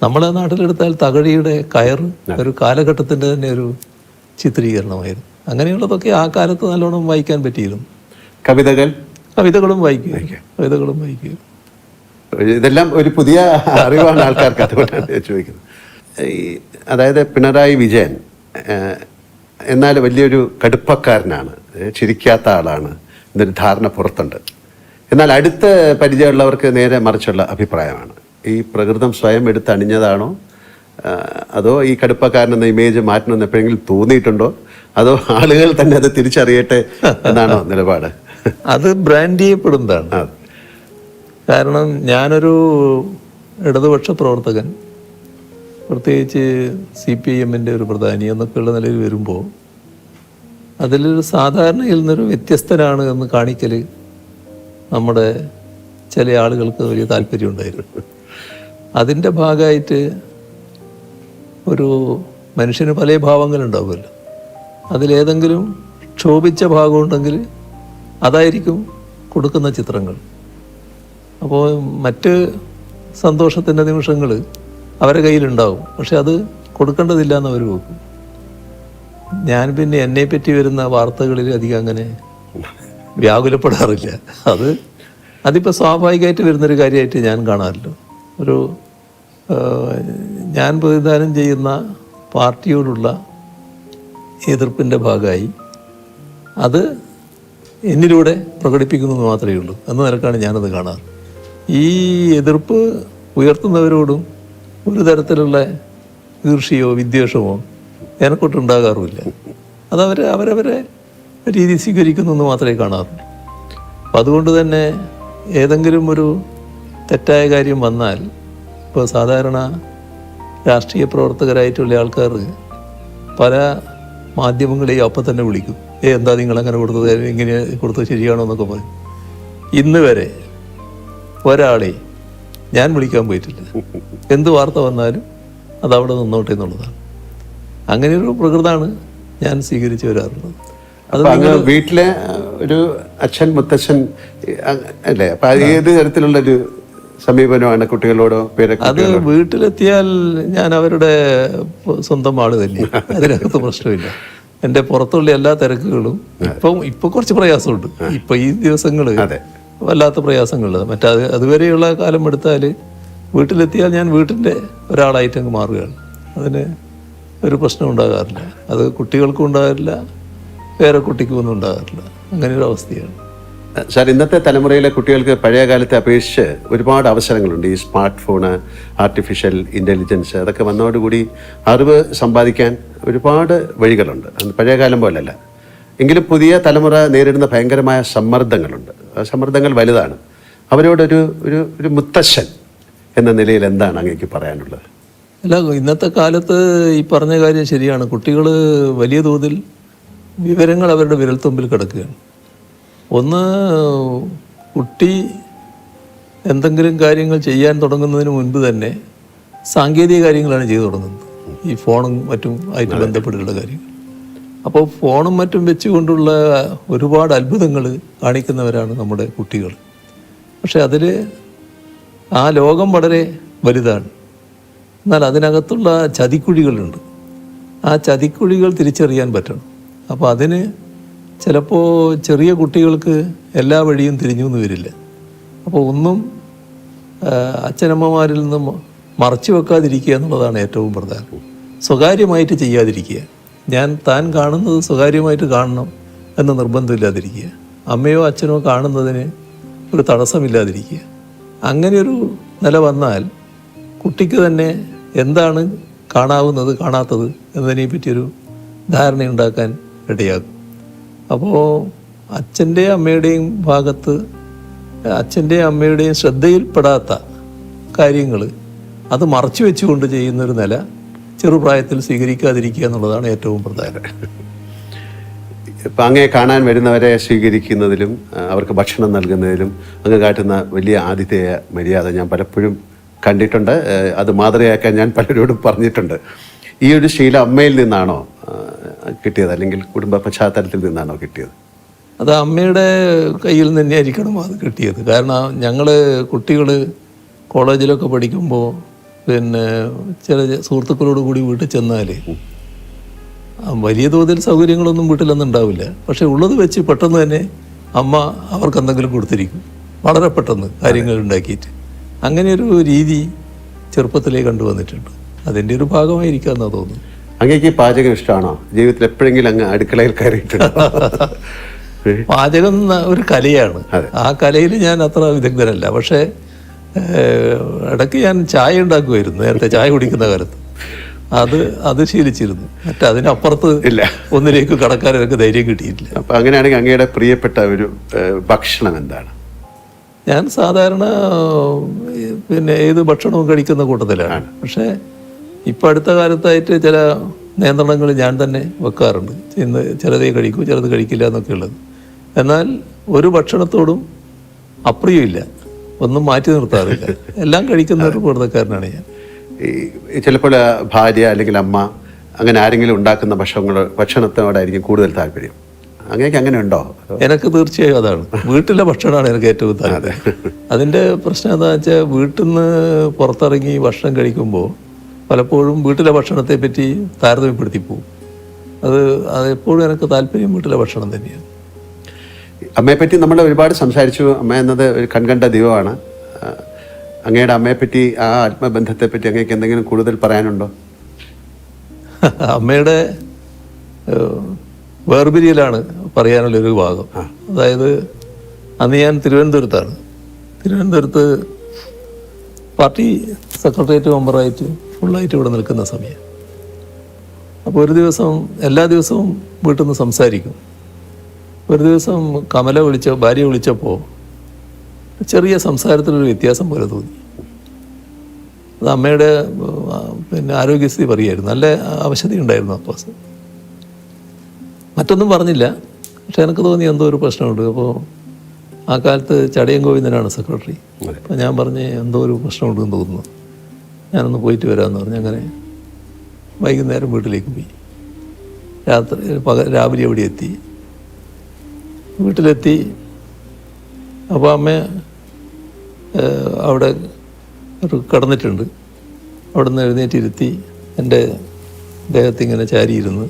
നമ്മളെ നാട്ടിലെടുത്താൽ തകഴിയുടെ കയർ ഒരു കാലഘട്ടത്തിൻ്റെ തന്നെ ഒരു ചിത്രീകരണമായിരുന്നു. അങ്ങനെയുള്ളതൊക്കെ ആ കാലത്ത് നല്ലോണം വായിക്കാൻ പറ്റിയിരുന്നു. കവിതകളും വായിക്കുക. ഇതെല്ലാം ഒരു പുതിയ അറിവാണ് ആൾക്കാർക്ക്, അതുകൊണ്ടാണ് ചോദിക്കുന്നത്. അതായത് പിണറായി വിജയൻ എന്നാൽ വലിയൊരു കടുപ്പക്കാരനാണ്, ചിരിക്കാത്ത ആളാണ് എന്നൊരു ധാരണ പുറത്തുണ്ട്. എന്നാൽ അടുത്ത പരിചയമുള്ളവർക്ക് നേരെ മറിച്ചുള്ള അഭിപ്രായമാണ്. ഈ പ്രകൃതം സ്വയം എടുത്തണിഞ്ഞതാണോ, അതോ ഈ കടുപ്പക്കാരനെന്ന ഇമേജ് മാറ്റണമെന്ന് എപ്പോഴെങ്കിലും തോന്നിയിട്ടുണ്ടോ, അതോ ആളുകൾ തന്നെ അത് തിരിച്ചറിയട്ടെ എന്നാണോ നിലപാട്? അത് ബ്രാൻഡ് ചെയ്യപ്പെടുന്നതാണ്. കാരണം ഞാനൊരു ഇടതുപക്ഷ പ്രവർത്തകൻ, പ്രത്യേകിച്ച് CPIMൻ്റെ ഒരു പ്രധാനി എന്നൊക്കെയുള്ള നിലയിൽ വരുമ്പോൾ അതിലൊരു സാധാരണയിൽ നിന്നൊരു വ്യത്യസ്തനാണ് എന്ന് കാണിക്കൽ നമ്മുടെ ചില ആളുകൾക്ക് വലിയ താല്പര്യമുണ്ടായിരുന്നു. അതിൻ്റെ ഭാഗമായിട്ട് ഒരു മനുഷ്യന് പല ഭാവങ്ങളുണ്ടാവുമല്ലോ, അതിലേതെങ്കിലും ക്ഷോഭിച്ച ഭാഗമുണ്ടെങ്കിൽ അതായിരിക്കും കൊടുക്കുന്ന ചിത്രങ്ങൾ. അപ്പോൾ മറ്റ് സന്തോഷത്തിൻ്റെ നിമിഷങ്ങൾ അവരുടെ കയ്യിലുണ്ടാവും, പക്ഷെ അത് കൊടുക്കേണ്ടതില്ല എന്ന് അവർ നോക്കും. ഞാൻ പിന്നെ എന്നെപ്പറ്റി വരുന്ന വാർത്തകളിൽ അധികം അങ്ങനെ വ്യാകുലപ്പെടാറില്ല. അതിപ്പോൾ സ്വാഭാവികമായിട്ട് വരുന്നൊരു കാര്യമായിട്ട് ഞാൻ കാണാറില്ല. ഞാൻ പ്രതിദാനം ചെയ്യുന്ന പാർട്ടിയോടുള്ള എതിർപ്പിൻ്റെ ഭാഗമായി അത് എന്നിലൂടെ പ്രകടിപ്പിക്കുന്നത് മാത്രമേ ഉള്ളൂ എന്ന നിലക്കാണ് ഞാനത് കാണാറ്. ഈ എതിർപ്പ് ഉയർത്തുന്നവരോടും ഒരു തരത്തിലുള്ള ഈർഷ്യയോ വിദ്വേഷമോ എനക്കൊട്ടുണ്ടാകാറുമില്ല. അവരവരെ രീതി സ്വീകരിക്കുന്നു എന്ന് മാത്രമേ കാണാറുള്ളൂ. അപ്പം അതുകൊണ്ട് തന്നെ ഏതെങ്കിലും ഒരു തെറ്റായ കാര്യം വന്നാൽ, ഇപ്പോൾ സാധാരണ രാഷ്ട്രീയ പ്രവർത്തകരായിട്ടുള്ള ആൾക്കാർ പല മാധ്യമങ്ങളെയും അപ്പം തന്നെ വിളിക്കും. എന്താ നിങ്ങളങ്ങനെ കൊടുത്തത്, ഇങ്ങനെ കൊടുത്തത് ശരിയാണോ എന്നൊക്കെ പറയും. ഇന്ന് വരെ ഒരാളെ ഞാൻ വിളിക്കാൻ പോയിട്ടില്ല. എന്ത് വാർത്ത വന്നാലും അതവിടെ നിന്നോട്ടെ എന്നുള്ളതാണ്. അങ്ങനെയൊരു പ്രകൃതമാണ് ഞാൻ സ്വീകരിച്ചു വരാറുള്ളത്. അത് വീട്ടിലെ ഒരു അച്ഛൻ മുത്തച്ഛൻ അല്ലേ? അപ്പൊ ഏത് തരത്തിലുള്ളൊരു സമീപനമാണ് കുട്ടികളോടോ പേരൊക്കെ? അത് വീട്ടിലെത്തിയാൽ ഞാൻ അവരുടെ സ്വന്തം ആള് തന്നെ, അതിനകത്ത് പ്രശ്നമില്ല. എൻ്റെ പുറത്തുള്ള എല്ലാ തിരക്കുകളും ഇപ്പൊ കുറച്ച് പ്രയാസമുണ്ട്. ഇപ്പൊ ഈ ദിവസങ്ങള് വല്ലാത്ത പ്രയാസങ്ങളുള്ളത്. അതുവരെയുള്ള കാലം എടുത്താൽ വീട്ടിലെത്തിയാൽ ഞാൻ വീട്ടിൻ്റെ ഒരാളായിട്ട് അങ്ങ് മാറുകയാണ്. അതിന് ഒരു പ്രശ്നം ഉണ്ടാകാറില്ല. അത് കുട്ടികൾക്കും ഉണ്ടാകാറില്ല, വേറെ കുട്ടിക്കും ഒന്നും ഉണ്ടാകാറില്ല. അങ്ങനെ ഒരു അവസ്ഥയാണ്. സാർ, ഇന്നത്തെ തലമുറയിലെ കുട്ടികൾക്ക് പഴയ കാലത്തെ അപേക്ഷിച്ച് ഒരുപാട് അവസരങ്ങളുണ്ട്. ഈ സ്മാർട്ട് ഫോണ്, ആർട്ടിഫിഷ്യൽ ഇൻ്റലിജൻസ് അതൊക്കെ വന്നതോടുകൂടി അറിവ് സമ്പാദിക്കാൻ ഒരുപാട് വഴികളുണ്ട്. പഴയ കാലം പോലല്ല. എങ്കിലും പുതിയ തലമുറ നേരിടുന്ന ഭയങ്കരമായ സമ്മർദ്ദങ്ങളുണ്ട്. ആ സമ്മർദ്ദങ്ങൾ വലുതാണ്. അവരോടൊരു ഒരു മുത്തശ്ശൻ എന്ന നിലയിൽ എന്താണ് അങ്ങേക്ക് പറയാനുള്ളത്? അല്ല, ഇന്നത്തെ കാലത്ത് ഈ പറഞ്ഞ കാര്യം ശരിയാണ്. കുട്ടികൾ വലിയ തോതിൽ വിവരങ്ങൾ അവരുടെ വിരൽത്തുമ്പിൽ കിടക്കുകയാണ്. ഒന്ന്, കുട്ടി എന്തെങ്കിലും കാര്യങ്ങൾ ചെയ്യാൻ തുടങ്ങുന്നതിന് മുൻപ് തന്നെ സാങ്കേതിക കാര്യങ്ങളാണ് ചെയ്തു തുടങ്ങുന്നത്. ഈ ഫോണും മറ്റും ആയിട്ട് ബന്ധപ്പെട്ടുള്ള കാര്യങ്ങൾ. അപ്പോൾ ഫോണും മറ്റും വെച്ചുകൊണ്ടുള്ള ഒരുപാട് അത്ഭുതങ്ങൾ കാണിക്കുന്നവരാണ് നമ്മുടെ കുട്ടികൾ. പക്ഷെ അതിൽ ആ ലോകം വളരെ വലുതാണ്. എന്നാൽ അതിനകത്തുള്ള ചതിക്കുഴികളുണ്ട്. ആ ചതിക്കുഴികൾ തിരിച്ചറിയാൻ പറ്റണം. അപ്പോൾ അതിന് ചിലപ്പോൾ ചെറിയ കുട്ടികൾക്ക് എല്ലാ വഴിയും തിരിഞ്ഞു എന്ന് വരില്ല. അപ്പോൾ ഒന്നും അച്ഛനമ്മമാരിൽ നിന്നും മറച്ചു വെക്കാതിരിക്കുക എന്നുള്ളതാണ് ഏറ്റവും പ്രധാനം. സ്വകാര്യമായിട്ട് ചെയ്യാതിരിക്കുക. താൻ കാണുന്നത് സ്വകാര്യമായിട്ട് കാണണം എന്ന് നിർബന്ധമില്ലാതിരിക്കുക. അമ്മയോ അച്ഛനോ കാണുന്നതിന് ഒരു തടസ്സമില്ലാതിരിക്കുക. അങ്ങനെയൊരു നില വന്നാൽ കുട്ടിക്ക് തന്നെ എന്താണ് കാണാവുന്നത് കാണാത്തത് എന്നതിനെ പറ്റിയൊരു ധാരണയുണ്ടാക്കാൻ ഇടയാകും. അപ്പോൾ അച്ഛൻ്റെയും അമ്മയുടെയും ഭാഗത്ത് അച്ഛൻ്റെയും അമ്മയുടെയും ശ്രദ്ധയിൽപ്പെടാത്ത കാര്യങ്ങൾ അത് മറച്ചു വെച്ചുകൊണ്ട് ചെയ്യുന്നൊരു നില ചെറുപ്രായത്തിൽ സ്വീകരിക്കാതിരിക്കുക എന്നുള്ളതാണ് ഏറ്റവും പ്രധാനം. ഇപ്പം അങ്ങേ കാണാൻ വരുന്നവരെ സ്വീകരിക്കുന്നതിലും അവർക്ക് ഭക്ഷണം നൽകുന്നതിലും അങ്ങ് കാട്ടുന്ന വലിയ ആതിഥേയ മര്യാദ ഞാൻ പലപ്പോഴും കണ്ടിട്ടുണ്ട്. അത് മാതൃകയാക്കാൻ ഞാൻ പലരോടും പറഞ്ഞിട്ടുണ്ട്. ഈ ഒരു ശീലം അമ്മയിൽ നിന്നാണോ കിട്ടിയത്, അല്ലെങ്കിൽ കുടുംബ പശ്ചാത്തലത്തിൽ നിന്നാണോ കിട്ടിയത്? അത് അമ്മയുടെ കയ്യിൽ നിന്ന് തന്നെയായിരിക്കണം അത് കിട്ടിയത്. കാരണം ഞങ്ങൾ കുട്ടികൾ കോളേജിലൊക്കെ പഠിക്കുമ്പോൾ പിന്നെ ചില സുഹൃത്തുക്കളോട് കൂടി വീട്ടിൽ ചെന്നാൽ വലിയ തോതിൽ സൗകര്യങ്ങളൊന്നും വീട്ടിലൊന്നും ഉണ്ടാവില്ല. പക്ഷെ ഉള്ളത് വെച്ച് പെട്ടെന്ന് തന്നെ അമ്മ അവർക്ക് എന്തെങ്കിലും കൊടുത്തിരിക്കും, വളരെ പെട്ടെന്ന് കാര്യങ്ങൾ ഉണ്ടാക്കിയിട്ട്. അങ്ങനെയൊരു രീതി ചെറുപ്പത്തിലേ കണ്ടുവന്നിട്ടുണ്ട്. അതിൻ്റെ ഒരു ഭാഗമായിരിക്കാമെന്നാണ് തോന്നുന്നു. അങ്ങേക്ക് പാചകം ഇഷ്ടമാണോ? ജീവിതത്തിൽ എപ്പോഴെങ്കിലും അങ്ങ് അടുക്കളയിൽ കയറിയിട്ടുണ്ടോ? പാചകം ഒരു കലയാണ്. ആ കലയിൽ ഞാൻ അത്ര വിദഗ്ധനല്ല. പക്ഷേ ഇടയ്ക്ക് ഞാൻ ചായ ഉണ്ടാക്കുമായിരുന്നു. നേരത്തെ ചായ കുടിക്കുന്ന കാലത്ത് അത് ശീലിച്ചിരുന്നു. അതിനപ്പുറത്ത് ഇല്ല, ഒന്നിലേക്ക് കടക്കാൻ എനിക്ക് ധൈര്യം കിട്ടിയിട്ടില്ല. അപ്പം അങ്ങനെയാണെങ്കിൽ അങ്ങയുടെ പ്രിയപ്പെട്ട ഒരു ഭക്ഷണം എന്താണ്? ഞാൻ സാധാരണ പിന്നെ ഏത് ഭക്ഷണവും കഴിക്കുന്ന കൂട്ടത്തിലാണ്. പക്ഷേ ഇപ്പം അടുത്ത കാലത്തായിട്ട് ചില നിയന്ത്രണങ്ങൾ ഞാൻ തന്നെ വെക്കാറുണ്ട്. ഇന്ന് ചിലതേ കഴിക്കൂ, ചിലത് കഴിക്കില്ല എന്നൊക്കെ ഉള്ളത്. എന്നാൽ ഒരു ഭക്ഷണത്തോടും അപ്രിയമില്ല, ഒന്നും മാറ്റി നിർത്താറില്ല. എല്ലാം കഴിക്കുന്ന ഒരു കൂട്ടക്കാരനാണ് ഞാൻ. ചിലപ്പോൾ ഭാര്യ അല്ലെങ്കിൽ അമ്മ അങ്ങനെ ആരെങ്കിലും ഉണ്ടാക്കുന്ന ഭക്ഷണത്തോടായിരിക്കും കൂടുതൽ താല്പര്യം. അങ്ങനെയൊക്കെ അങ്ങനെ ഉണ്ടോ? എനിക്ക് തീർച്ചയായും അതാണ്. വീട്ടിലെ ഭക്ഷണമാണ് എനിക്ക് ഏറ്റവും താല്പര്യം. അതിൻ്റെ പ്രശ്നം എന്താണെന്ന് വെച്ചാൽ, വീട്ടിൽ നിന്ന് പുറത്തിറങ്ങി ഭക്ഷണം കഴിക്കുമ്പോൾ പലപ്പോഴും വീട്ടിലെ ഭക്ഷണത്തെ പറ്റി താരതമ്യപ്പെടുത്തി പോകും. അതെപ്പോഴും എനിക്ക് താല്പര്യം വീട്ടിലെ ഭക്ഷണം തന്നെയാണ്. അമ്മയെപ്പറ്റി നമ്മൾ ഒരുപാട് സംസാരിച്ചു. അമ്മ എന്നത് ഒരു കൺകണ്ട ദൈവമാണ്. അങ്ങയുടെ അമ്മയെപ്പറ്റി, ആ ആത്മബന്ധത്തെപ്പറ്റി അങ്ങേക്ക് എന്തെങ്കിലും കൂടുതൽ പറയാനുണ്ടോ? അമ്മയുടെ വേർപിരിയലാണ് പറയാനുള്ളൊരു ഭാഗം. അതായത് അന്ന് ഞാൻ തിരുവനന്തപുരത്താണ്. തിരുവനന്തപുരത്ത് പാർട്ടി സെക്രട്ടേറിയറ്റ് മെമ്പറായിട്ട് ഫുള്ളായിട്ട് ഇവിടെ നിൽക്കുന്ന സമയം. അപ്പോൾ ഒരു ദിവസം, എല്ലാ ദിവസവും വീട്ടിൽ നിന്ന് സംസാരിക്കും. ഒരു ദിവസം ഭാര്യ വിളിച്ചപ്പോൾ ചെറിയ സംസാരത്തിലൊരു വ്യത്യാസം പോലെ തോന്നി. അത് അമ്മയുടെ പിന്നെ ആരോഗ്യസ്ഥിതി പറയുമായിരുന്നു. നല്ല അവശതയുണ്ടായിരുന്നു അപ്പോൾ. മറ്റൊന്നും പറഞ്ഞില്ല, പക്ഷെ എനിക്ക് തോന്നി എന്തോ ഒരു പ്രശ്നമുണ്ട്. അപ്പോൾ ആ കാലത്ത് ചടയം ഗോവിന്ദനാണ് സെക്രട്ടറി. അപ്പോൾ ഞാൻ പറഞ്ഞ് എന്തോ ഒരു പ്രശ്നമുണ്ടെന്ന് തോന്നുന്നു, ഞാനൊന്ന് പോയിട്ട് വരാമെന്ന് പറഞ്ഞ് അങ്ങനെ വൈകുന്നേരം വീട്ടിലേക്ക് പോയി. രാവിലെ അവിടെ എത്തി. വീട്ടിലെത്തി. അപ്പോൾ അമ്മ അവിടെ കിടന്നിട്ടുണ്ട്. അവിടെ നിന്ന് എഴുന്നേറ്റിരുത്തി എൻ്റെ ദേഹത്തിങ്ങനെ ചാരിയിരുന്ന്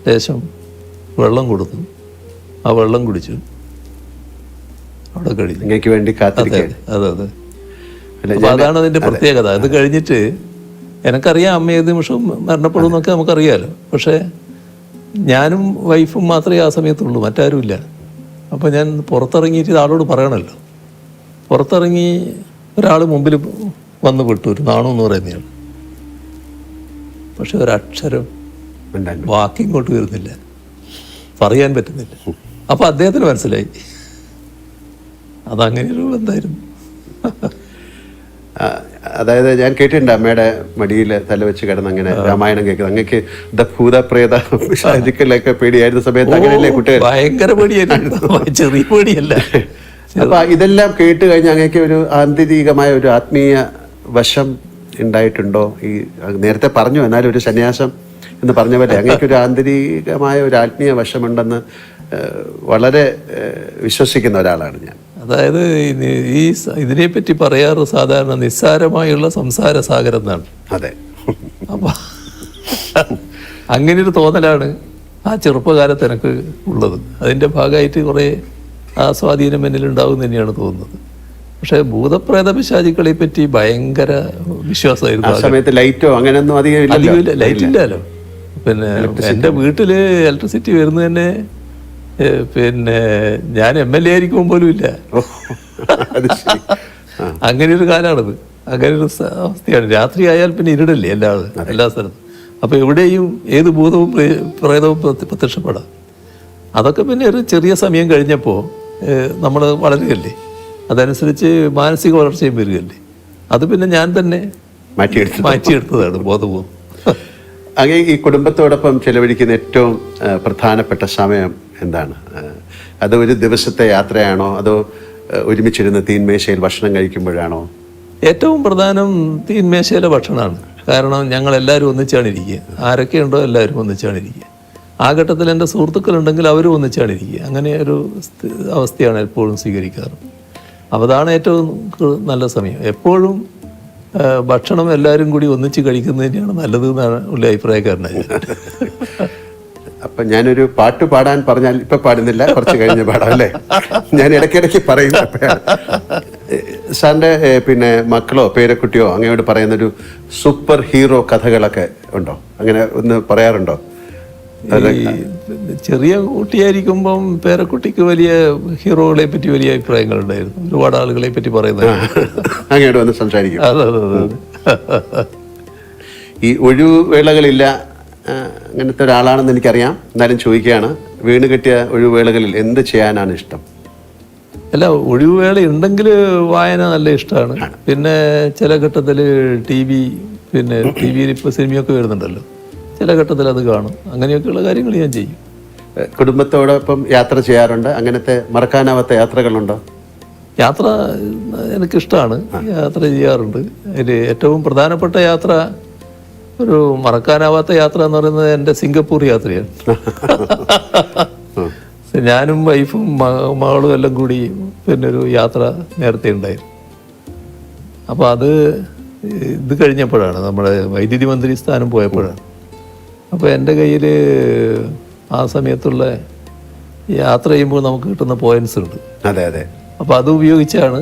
ലേശം വെള്ളം കൊടുത്തു. ആ വെള്ളം കുടിച്ചു. അവിടെ കഴിഞ്ഞു. അതെ. അപ്പോൾ അതാണ് അതിൻ്റെ പ്രത്യേകത. അത് കഴിഞ്ഞിട്ട് എനിക്കറിയാം അമ്മ ഏത് നിമിഷവും മരണപ്പെടും എന്നൊക്കെ നമുക്കറിയാമല്ലോ. പക്ഷേ ഞാനും വൈഫും മാത്രമേ ആ സമയത്തുള്ളൂ, മറ്റാരുമില്ല. അപ്പോൾ ഞാൻ പുറത്തിറങ്ങിയിട്ട് ആളോട് പറയണമല്ലോ. പുറത്തിറങ്ങി ഒരാൾ മുമ്പിൽ വന്ന് വിട്ടു, ഒരു നാണു എന്ന് പറയുന്നയാൾ. പക്ഷെ ഒരക്ഷരം വാക്കിങ്ങോട്ട് വരുന്നില്ല, പറയാൻ പറ്റുന്നില്ല. അപ്പോൾ അദ്ദേഹത്തിന് മനസ്സിലായി അതങ്ങനെയൊരു ബന്ധമായിരുന്നു. അതായത് ഞാൻ കേട്ടിട്ടുണ്ട് അമ്മയുടെ മടിയിൽ തല വെച്ച് കിടന്ന് അങ്ങനെ രാമായണം കേൾക്കുന്നത്. അങ്ങക്ക് ഭൂതപ്രേത പേടിയായിരുന്ന സമയത്ത് അങ്ങനെയല്ലേ കുട്ടികൾ? ഭയങ്കര പേടിയായിരുന്നു. ചെറിയ പേടിയല്ല, അപ്പൊ ഇതെല്ലാം കേട്ട് കഴിഞ്ഞ് അങ്ങേക്ക് ഒരു ആന്തരികമായ ഒരു ആത്മീയ വശം ഉണ്ടായിട്ടുണ്ടോ? ഈ നേരത്തെ പറഞ്ഞു, എന്നാലും ഒരു സന്യാസം എന്ന് പറഞ്ഞ പോലെ അങ്ങേക്ക് ഒരു ആന്തരികമായ ഒരു ആത്മീയ വശമുണ്ടെന്ന് വളരെ വിശ്വസിക്കുന്ന ഒരാളാണ് ഞാൻ. അതായത് ഇതിനെപ്പറ്റി പറയാറ് സാധാരണ നിസ്സാരമായുള്ള സംസാര സാഗരം എന്നാണ്. അതെ. അപ്പൊ അങ്ങനെയൊരു തോന്നലാണ് ആ ചെറുപ്പകാലത്ത് എനിക്ക് ഉള്ളത്. അതിൻ്റെ ഭാഗമായിട്ട് കുറേ ആ സ്വാധീനം എന്നിലുണ്ടാവും തന്നെയാണ് തോന്നുന്നത്. പക്ഷേ ഭൂതപ്രേത പിശാചുക്കളെ പറ്റി ഭയങ്കര വിശ്വാസമായിരുന്നു. ആ സമയത്ത് ലൈറ്റോ അങ്ങനെയൊന്നും അധികം ലൈറ്റ് ഇല്ലല്ലോ. പിന്നെ എൻ്റെ വീട്ടിൽ ഇലക്ട്രിസിറ്റി വരുന്നത് തന്നെ പിന്നെ ഞാൻ MLA ആയിരിക്കുമ്പോൾ പോലും ഇല്ല. അങ്ങനെ ഒരു കാലമാണത്. അങ്ങനെ ഒരു അവസ്ഥയാണ്. രാത്രി ആയാൽ പിന്നെ ഇരുടല്ലേ എല്ലാ സ്ഥലത്തും. അപ്പോൾ എവിടെയും ഏത് ഭൂതവും പ്രേതവും പ്രത്യക്ഷപ്പെടാം. അതൊക്കെ പിന്നെ ഒരു ചെറിയ സമയം കഴിഞ്ഞപ്പോൾ നമ്മൾ വളരുകയല്ലേ, അതനുസരിച്ച് മാനസിക വളർച്ചയും വരികയല്ലേ. അത് പിന്നെ ഞാൻ തന്നെ മാറ്റിയെടുത്തതാണ് ബോധപൂർവ്വം. അങ്ങനെ ഈ കുടുംബത്തോടൊപ്പം ചെലവഴിക്കുന്ന ഏറ്റവും പ്രധാനപ്പെട്ട സമയം എന്താണ്? അത് ഒരു ദിവസത്തെ യാത്രയാണോ, അതോ ഒരുമിച്ചിരുന്ന് തീൻമേശയിൽ ഭക്ഷണം കഴിക്കുമ്പോഴാണോ? ഏറ്റവും പ്രധാനം തീൻമേശയിലെ ഭക്ഷണമാണ്. കാരണം ഞങ്ങളെല്ലാവരും ഒന്നിച്ചാണ് ഇരിക്കുക. ആരൊക്കെയുണ്ടോ എല്ലാവരും ഒന്നിച്ചാണ് ഇരിക്കുക. ആ ഘട്ടത്തിൽ എൻ്റെ സുഹൃത്തുക്കളുണ്ടെങ്കിൽ അവരും ഒന്നിച്ചാണ് ഇരിക്കുക. അങ്ങനെ ഒരു അവസ്ഥയാണ് എപ്പോഴും സ്വീകരിക്കാറ്. അപ്പോൾ അതാണ് ഏറ്റവും നല്ല സമയം. എപ്പോഴും ഭക്ഷണം എല്ലാവരും കൂടി ഒന്നിച്ച് കഴിക്കുന്നത് തന്നെയാണ് നല്ലത് എന്നാണ് ഉള്ള അഭിപ്രായക്കാരനാണ് ഞാൻ. അപ്പം ഞാനൊരു പാട്ട് പാടാൻ പറഞ്ഞാൽ ഇപ്പം പാടുന്നില്ല, കുറച്ച് കഴിഞ്ഞ് പാടാം അല്ലേ? ഞാൻ ഇടയ്ക്കിടയ്ക്ക് പറയും. സാറിൻ്റെ പിന്നെ മക്കളോ പേരക്കുട്ടിയോ അങ്ങയോട് പറയുന്നൊരു സൂപ്പർ ഹീറോ കഥകളൊക്കെ ഉണ്ടോ? അങ്ങനെ ഒന്ന് പറയാറുണ്ടോ? ചെറിയ കുട്ടിയായിരിക്കുമ്പം പേരക്കുട്ടിക്ക് വലിയ ഹീറോകളെ പറ്റി വലിയ അഭിപ്രായങ്ങളുണ്ടായിരുന്നു. ഒരുപാട് ആളുകളെ പറ്റി പറയുന്നത് അങ്ങോട്ട് വന്ന് സംസാരിക്കും. അതെ. ഈ ഒഴിവുവേളകളില്ല അങ്ങനത്തെ ഒരാളാണെന്ന് എനിക്കറിയാം. എന്നാലും ചോദിക്കുകയാണ്, വീണ് കിട്ടിയ ഒഴിവുവേളകളിൽ എന്ത് ചെയ്യാനാണ് ഇഷ്ടം? അല്ല, ഒഴിവുവേള ഉണ്ടെങ്കിൽ വായന നല്ല ഇഷ്ടമാണ്. പിന്നെ ചില ഘട്ടത്തിൽ പിന്നെ ടി വിയിൽ ഇപ്പോൾ സിനിമയൊക്കെ വരുന്നുണ്ടല്ലോ, ചില ഘട്ടത്തിൽ അത് കാണും. അങ്ങനെയൊക്കെയുള്ള കാര്യങ്ങൾ ഞാൻ ചെയ്യും. കുടുംബത്തോടൊപ്പം യാത്ര ചെയ്യാറുണ്ട്? അങ്ങനത്തെ മറക്കാനാവാത്ത യാത്രകളുണ്ടോ? യാത്ര എനിക്കിഷ്ടമാണ്, യാത്ര ചെയ്യാറുണ്ട്. അതിൽ ഏറ്റവും പ്രധാനപ്പെട്ട യാത്ര, ഒരു മറക്കാനാവാത്ത യാത്ര എന്ന് പറയുന്നത് എൻ്റെ സിംഗപ്പൂർ യാത്രയാണ്. ഞാനും വൈഫും മകളും എല്ലാം കൂടി പിന്നെ ഒരു യാത്ര നേരത്തെ ഉണ്ടായിരുന്നു. അപ്പോൾ അത് ഇത് കഴിഞ്ഞപ്പോഴാണ്, നമ്മുടെ വൈദ്യുതി മന്ത്രി സ്ഥാനം പോയപ്പോഴാണ്. അപ്പോൾ എൻ്റെ കയ്യിൽ ആ സമയത്തുള്ള യാത്ര ചെയ്യുമ്പോൾ നമുക്ക് കിട്ടുന്ന പോയിൻറ്റ്സ് ഉണ്ട്. അതെ. അപ്പോൾ അത് ഉപയോഗിച്ചാണ്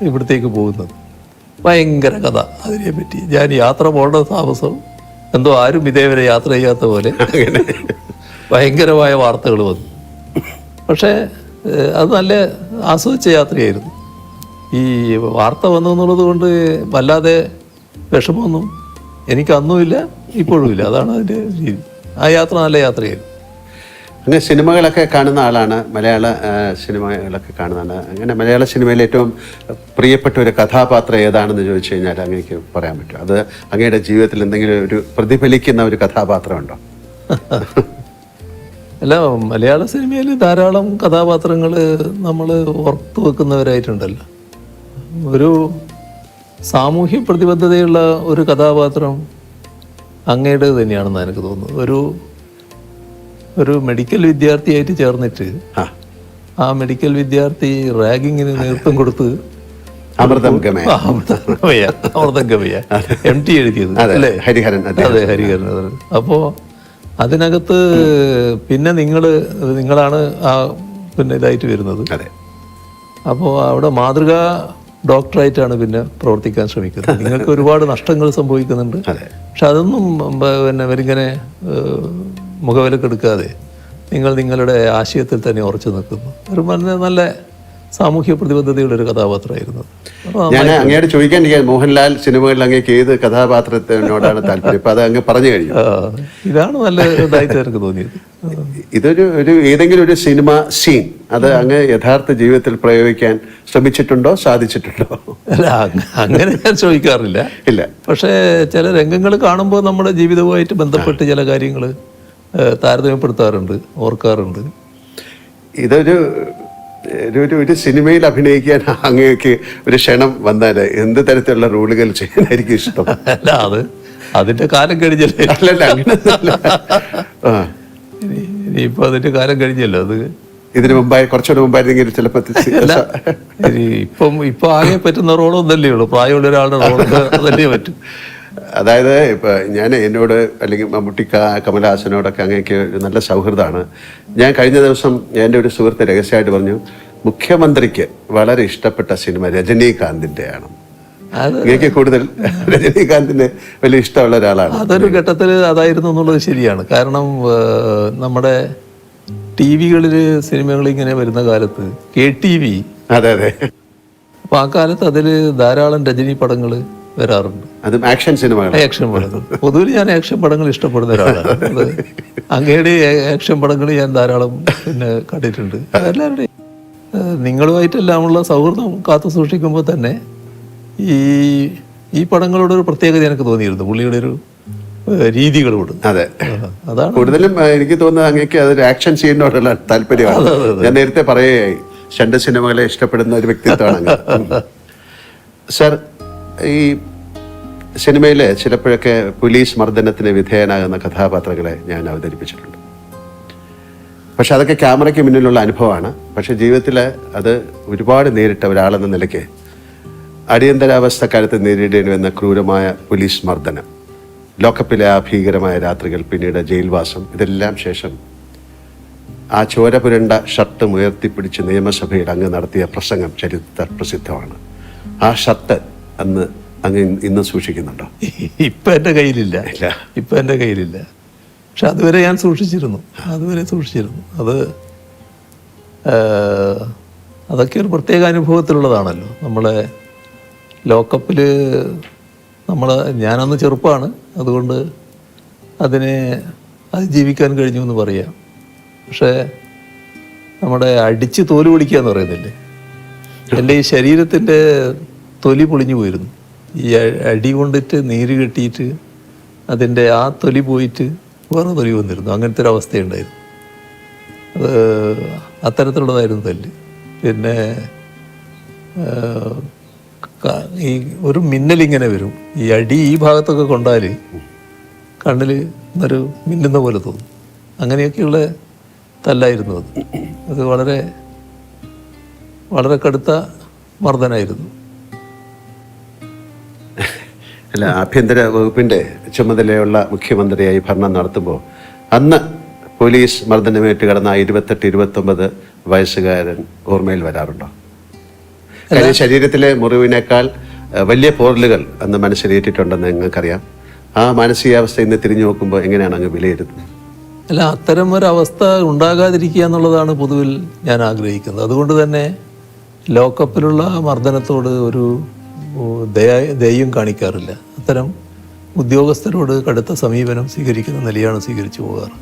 ഇവിടത്തേക്ക് പോകുന്നത്. ഭയങ്കര കഥ അതിനെപ്പറ്റി. ഞാൻ യാത്ര പോകേണ്ട താമസം എന്തോ ആരും ഇതേവരെ യാത്ര ചെയ്യാത്ത പോലെ ഭയങ്കരമായ വാർത്തകൾ വന്നു. പക്ഷേ അത് നല്ല ആസ്വദിച്ച യാത്രയായിരുന്നു. ഈ വാർത്ത വന്നു എന്നുള്ളത് കൊണ്ട് വല്ലാതെ വിഷമമൊന്നും എനിക്ക് അന്നുമില്ല, ഇപ്പോഴും ഇല്ല. അതാണ് അതിൻ്റെ രീതി. ആ യാത്ര നല്ല യാത്രയായിരുന്നു. അങ്ങനെ സിനിമകളൊക്കെ കാണുന്ന ആളാണ്, മലയാള സിനിമകളൊക്കെ കാണുന്നതാണ്. അങ്ങനെ മലയാള സിനിമയിൽ ഏറ്റവും പ്രിയപ്പെട്ട ഒരു കഥാപാത്രം ഏതാണെന്ന് ചോദിച്ചു കഴിഞ്ഞാൽ അങ്ങേക്ക് പറയാൻ പറ്റും? അത് അങ്ങയുടെ ജീവിതത്തിൽ എന്തെങ്കിലും ഒരു പ്രതിഫലിക്കുന്ന ഒരു കഥാപാത്രമുണ്ടോ? അല്ല, മലയാള സിനിമയിൽ ധാരാളം കഥാപാത്രങ്ങൾ നമ്മൾ ഓർത്തു വെക്കുന്നവരായിട്ടുണ്ടല്ലോ. ഒരു സാമൂഹ്യ പ്രതിബദ്ധതയുള്ള ഒരു കഥാപാത്രം അങ്ങയുടെ തന്നെയാണെന്ന് എനിക്ക് തോന്നുന്നത്. ഒരു മെഡിക്കൽ വിദ്യാർത്ഥിയായിട്ട് ചേർന്നിട്ട് ആ മെഡിക്കൽ വിദ്യാർത്ഥി റാഗിങ്ങിന് നേതൃത്വം കൊടുത്ത് അമൃതം ഗമയ MT എഴുതിയത് അല്ലേ? ഹരിഹരൻ. അതെ, ഹരിഹരൻ. അപ്പോൾ അതിനകത്ത് പിന്നെ നിങ്ങളാണ് ആ പിന്നെ ഇതായിട്ട് വരുന്നത്. അപ്പോൾ അവിടെ മാതൃകാ ഡോക്ടറായിട്ടാണ് പിന്നെ പ്രവർത്തിക്കാൻ ശ്രമിക്കുന്നത്. നിങ്ങൾക്ക് ഒരുപാട് നഷ്ടങ്ങൾ സംഭവിക്കുന്നുണ്ട്. പക്ഷെ അതൊന്നും പിന്നെ അവരിങ്ങനെ മുഖവിലക്കെടുക്കാതെ നിങ്ങളുടെ ആശയത്തിൽ തന്നെ ഉറച്ചു നിൽക്കുന്നു. ഒരു നല്ല സാമൂഹ്യ പ്രതിബദ്ധതയുള്ള ഒരു കഥാപാത്രമായിരുന്നു. ഞാൻ അങ്ങോട്ട് ചോദിക്കാൻ, മോഹൻലാൽ സിനിമകളിൽ അങ്ങേക്ക് ഏത് കഥാപാത്രത്തിനോടാണ് താല്പര്യം? ഇപ്പം അത് അങ്ങ് പറഞ്ഞു കഴിഞ്ഞു. ഇതാണ് നല്ല ഇതായിട്ട് എനിക്ക് തോന്നിയത്. ഇതൊരു ഏതെങ്കിലും ഒരു സിനിമ സീൻ അത് അങ്ങ് യഥാർത്ഥ ജീവിതത്തിൽ പ്രയോഗിക്കാൻ ശ്രമിച്ചിട്ടുണ്ടോ, സാധിച്ചിട്ടുണ്ടോ? അല്ല, അങ്ങനെ ഞാൻ ചോദിക്കാറില്ല. ഇല്ല. പക്ഷേ ചില രംഗങ്ങൾ കാണുമ്പോൾ നമ്മുടെ ജീവിതവുമായിട്ട് ബന്ധപ്പെട്ട് ചില കാര്യങ്ങൾ താരതമ്യപ്പെടുത്താറുണ്ട്, ഓർക്കാറുണ്ട്. ഇതൊരു ഒരു സിനിമയിൽ അഭിനയിക്കാൻ അങ്ങേക്ക് ഒരു ക്ഷണം വന്നാൽ എന്ത് തരത്തിലുള്ള റോളുകൾ ചെയ്യാനായിരിക്കും ഇഷ്ടം? അല്ല, അതിന്റെ കാലം കഴിഞ്ഞല്ലേ. അല്ലല്ല, അങ്ങനെയൊന്നുമല്ല. ആ, ഇനിയിപ്പോ അതിന്റെ കാലം കഴിഞ്ഞല്ലോ. അത് ഇതിനു മുമ്പായി കുറച്ചുകൂടെ മുമ്പായിരുന്നെങ്കിൽ ചിലപ്പോൾ ഇപ്പൊ ആകെ പറ്റുന്ന റോളൊന്നല്ലേ ഉള്ളൂ. പ്രായമുള്ള ഒരാളുടെ റോൾ അതല്ലേ പറ്റും. അതായത് ഇപ്പൊ ഞാൻ എന്നോട് അല്ലെങ്കിൽ മമ്മൂട്ടിക്ക, കമലഹാസനോടൊക്കെ അങ്ങേക്ക് ഒരു നല്ല സൗഹൃദമാണ്. ഞാൻ കഴിഞ്ഞ ദിവസം എൻ്റെ ഒരു സുഹൃത്ത് രഹസ്യമായിട്ട് പറഞ്ഞു, മുഖ്യമന്ത്രിക്ക് വളരെ ഇഷ്ടപ്പെട്ട സിനിമ രജനീകാന്തിൻ്റെയാണ്. അങ്ങേക്ക് കൂടുതൽ രജനീകാന്തിന് വലിയ ഇഷ്ടമുള്ള ഒരാളാണ്. അതൊരു ഘട്ടത്തിൽ അതായിരുന്നു എന്നുള്ളത് ശരിയാണ്. കാരണം നമ്മുടെ ടി വികളില് സിനിമകൾ ഇങ്ങനെ വരുന്ന കാലത്ത് KTV, അതെ അതെ, അപ്പൊ ആ കാലത്ത് അതില് ധാരാളം രജനി പടങ്ങൾ വരാറുണ്ട്. അതും ആക്ഷൻ സിനിമകൾ. ആക്ഷൻ പടങ്ങൾ പൊതുവിൽ ഞാൻ ആക്ഷൻ പടങ്ങൾ ഇഷ്ടപ്പെടുന്ന ഒരാളാണ്. അത് അങ്ങയുടെ ആക്ഷൻ പടങ്ങൾ ഞാൻ ധാരാളം കണ്ടിട്ടുണ്ട്. എല്ലാവരുടെയും നിങ്ങളുമായിട്ടെല്ലാമുള്ള സൗഹൃദം കാത്തു സൂക്ഷിക്കുമ്പോൾ തന്നെ ഈ പടങ്ങളോട് ഒരു പ്രത്യേകത എനിക്ക് തോന്നിയിരുന്നു, പുള്ളിയുടെ ഒരു രീതികളോട്. അതെ, അതാണ് കൂടുതലും എനിക്ക് തോന്നുന്നത് അങ്ങേക്ക് അതൊരു ആക്ഷൻ സീനിനോടുള്ള താല്പര്യമാണ്. ഞാൻ നേരത്തെ പറയുകയായി, ഷണ്ട് സിനിമകളെ ഇഷ്ടപ്പെടുന്ന ഒരു വ്യക്തിത്വമാണ് സർ. ഈ സിനിമയിൽ ചിലപ്പോഴൊക്കെ പോലീസ് മർദ്ദനത്തിന് വിധേയനാകുന്ന കഥാപാത്രങ്ങളെ ഞാൻ അവതരിപ്പിച്ചിട്ടുണ്ട്. പക്ഷെ അതൊക്കെ ക്യാമറയ്ക്ക് മുന്നിലുള്ള അനുഭവമാണ്. പക്ഷെ ജീവിതത്തിൽ അത് ഒരുപാട് നേരിട്ട ഒരാളെന്ന നിലയ്ക്ക് അടിയന്തരാവസ്ഥ കാലത്ത് നേരിടേണ്ടി വന്ന ക്രൂരമായ പോലീസ് മർദ്ദനം, ലോക്കപ്പിലെ ആ ഭീകരമായ രാത്രികൾ, പിന്നീട് ജയിൽവാസം, ഇതെല്ലാം ശേഷം ആ ചോര പുരണ്ട ഷർട്ട് ഉയർത്തിപ്പിടിച്ച് നിയമസഭയിൽ അങ്ങ് നടത്തിയ പ്രസംഗം ചരിത്ര പ്രസിദ്ധമാണ്. ആ ഷർട്ട് അന്ന് അങ്ങ് ഇന്ന് സൂക്ഷിക്കുന്നുണ്ടോ? ഇപ്പം എൻ്റെ കയ്യിലില്ല. ഇപ്പം എൻ്റെ കയ്യിലില്ല. പക്ഷെ അതുവരെ ഞാൻ സൂക്ഷിച്ചിരുന്നു. അതൊക്കെ ഒരു പ്രത്യേക അനുഭവത്തിലുള്ളതാണല്ലോ. നമ്മളെ ലോക്കപ്പിൽ ഞാനന്ന് ചെറുപ്പമാണ്, അതുകൊണ്ട് അതിനെ അതിജീവിക്കാൻ കഴിഞ്ഞു എന്ന് പറയാം. പക്ഷേ നമ്മുടെ അടിച്ച് തോല് പൊളിക്കുക എന്ന് പറയുന്നില്ലേ, എൻ്റെ ഈ ശരീരത്തിൻ്റെ തൊലി പൊളിഞ്ഞു പോയിരുന്നു. ഈ അടി കൊണ്ടിട്ട് നീര് കെട്ടിയിട്ട് അതിൻ്റെ ആ തൊലി പോയിട്ട് വേറെ തൊലി വന്നിരുന്നു. അങ്ങനത്തെ ഒരു അവസ്ഥയുണ്ടായിരുന്നു. അത് അത്തരത്തിലുള്ളതായിരുന്നു തല്ല്. പിന്നെ ഈ ഒരു മിന്നലിങ്ങനെ വരും. ഈ അടി ഈ ഭാഗത്തൊക്കെ കൊണ്ടാൽ കണ്ണിൽ ഒരു മിന്നുന്ന പോലെ തോന്നും. അങ്ങനെയൊക്കെയുള്ള തല്ലായിരുന്നു അത് വളരെ വളരെ കടുത്ത മർദ്ദനായിരുന്നു. അല്ല, ആഭ്യന്തര വകുപ്പിൻ്റെ ചുമതലയുള്ള മുഖ്യമന്ത്രിയായി ഭരണം നടത്തുമ്പോൾ അന്ന് പോലീസ് മർദ്ദനമേറ്റ് കിടന്ന 28-29 വയസ്സുകാരൻ ഓർമ്മയിൽ വരാറുണ്ടോ? കാര്യം ശരീരത്തിലെ മുറിവിനേക്കാൾ വലിയ പോറലുകൾ അന്ന് മനസ്സിലേറ്റിട്ടുണ്ടെന്ന് നിങ്ങൾക്കറിയാം. ആ മാനസികാവസ്ഥ ഇന്ന് തിരിഞ്ഞു നോക്കുമ്പോൾ എങ്ങനെയാണ് അങ്ങ് വിലയിരുത്തുന്നത്? അല്ല, അത്തരം ഒരവസ്ഥ ഉണ്ടാകാതിരിക്കുക എന്നുള്ളതാണ് പൊതുവിൽ ഞാൻ ആഗ്രഹിക്കുന്നത്. അതുകൊണ്ട് തന്നെ ലോക്കപ്പിലുള്ള മർദ്ദനത്തോട് ഒരു ദയയും കാണിക്കാറില്ല. അത്തരം ഉദ്യോഗസ്ഥരോട് കടുത്ത സമീപനം സ്വീകരിക്കുന്ന നിലയാണ് സ്വീകരിച്ചു പോകാറ്.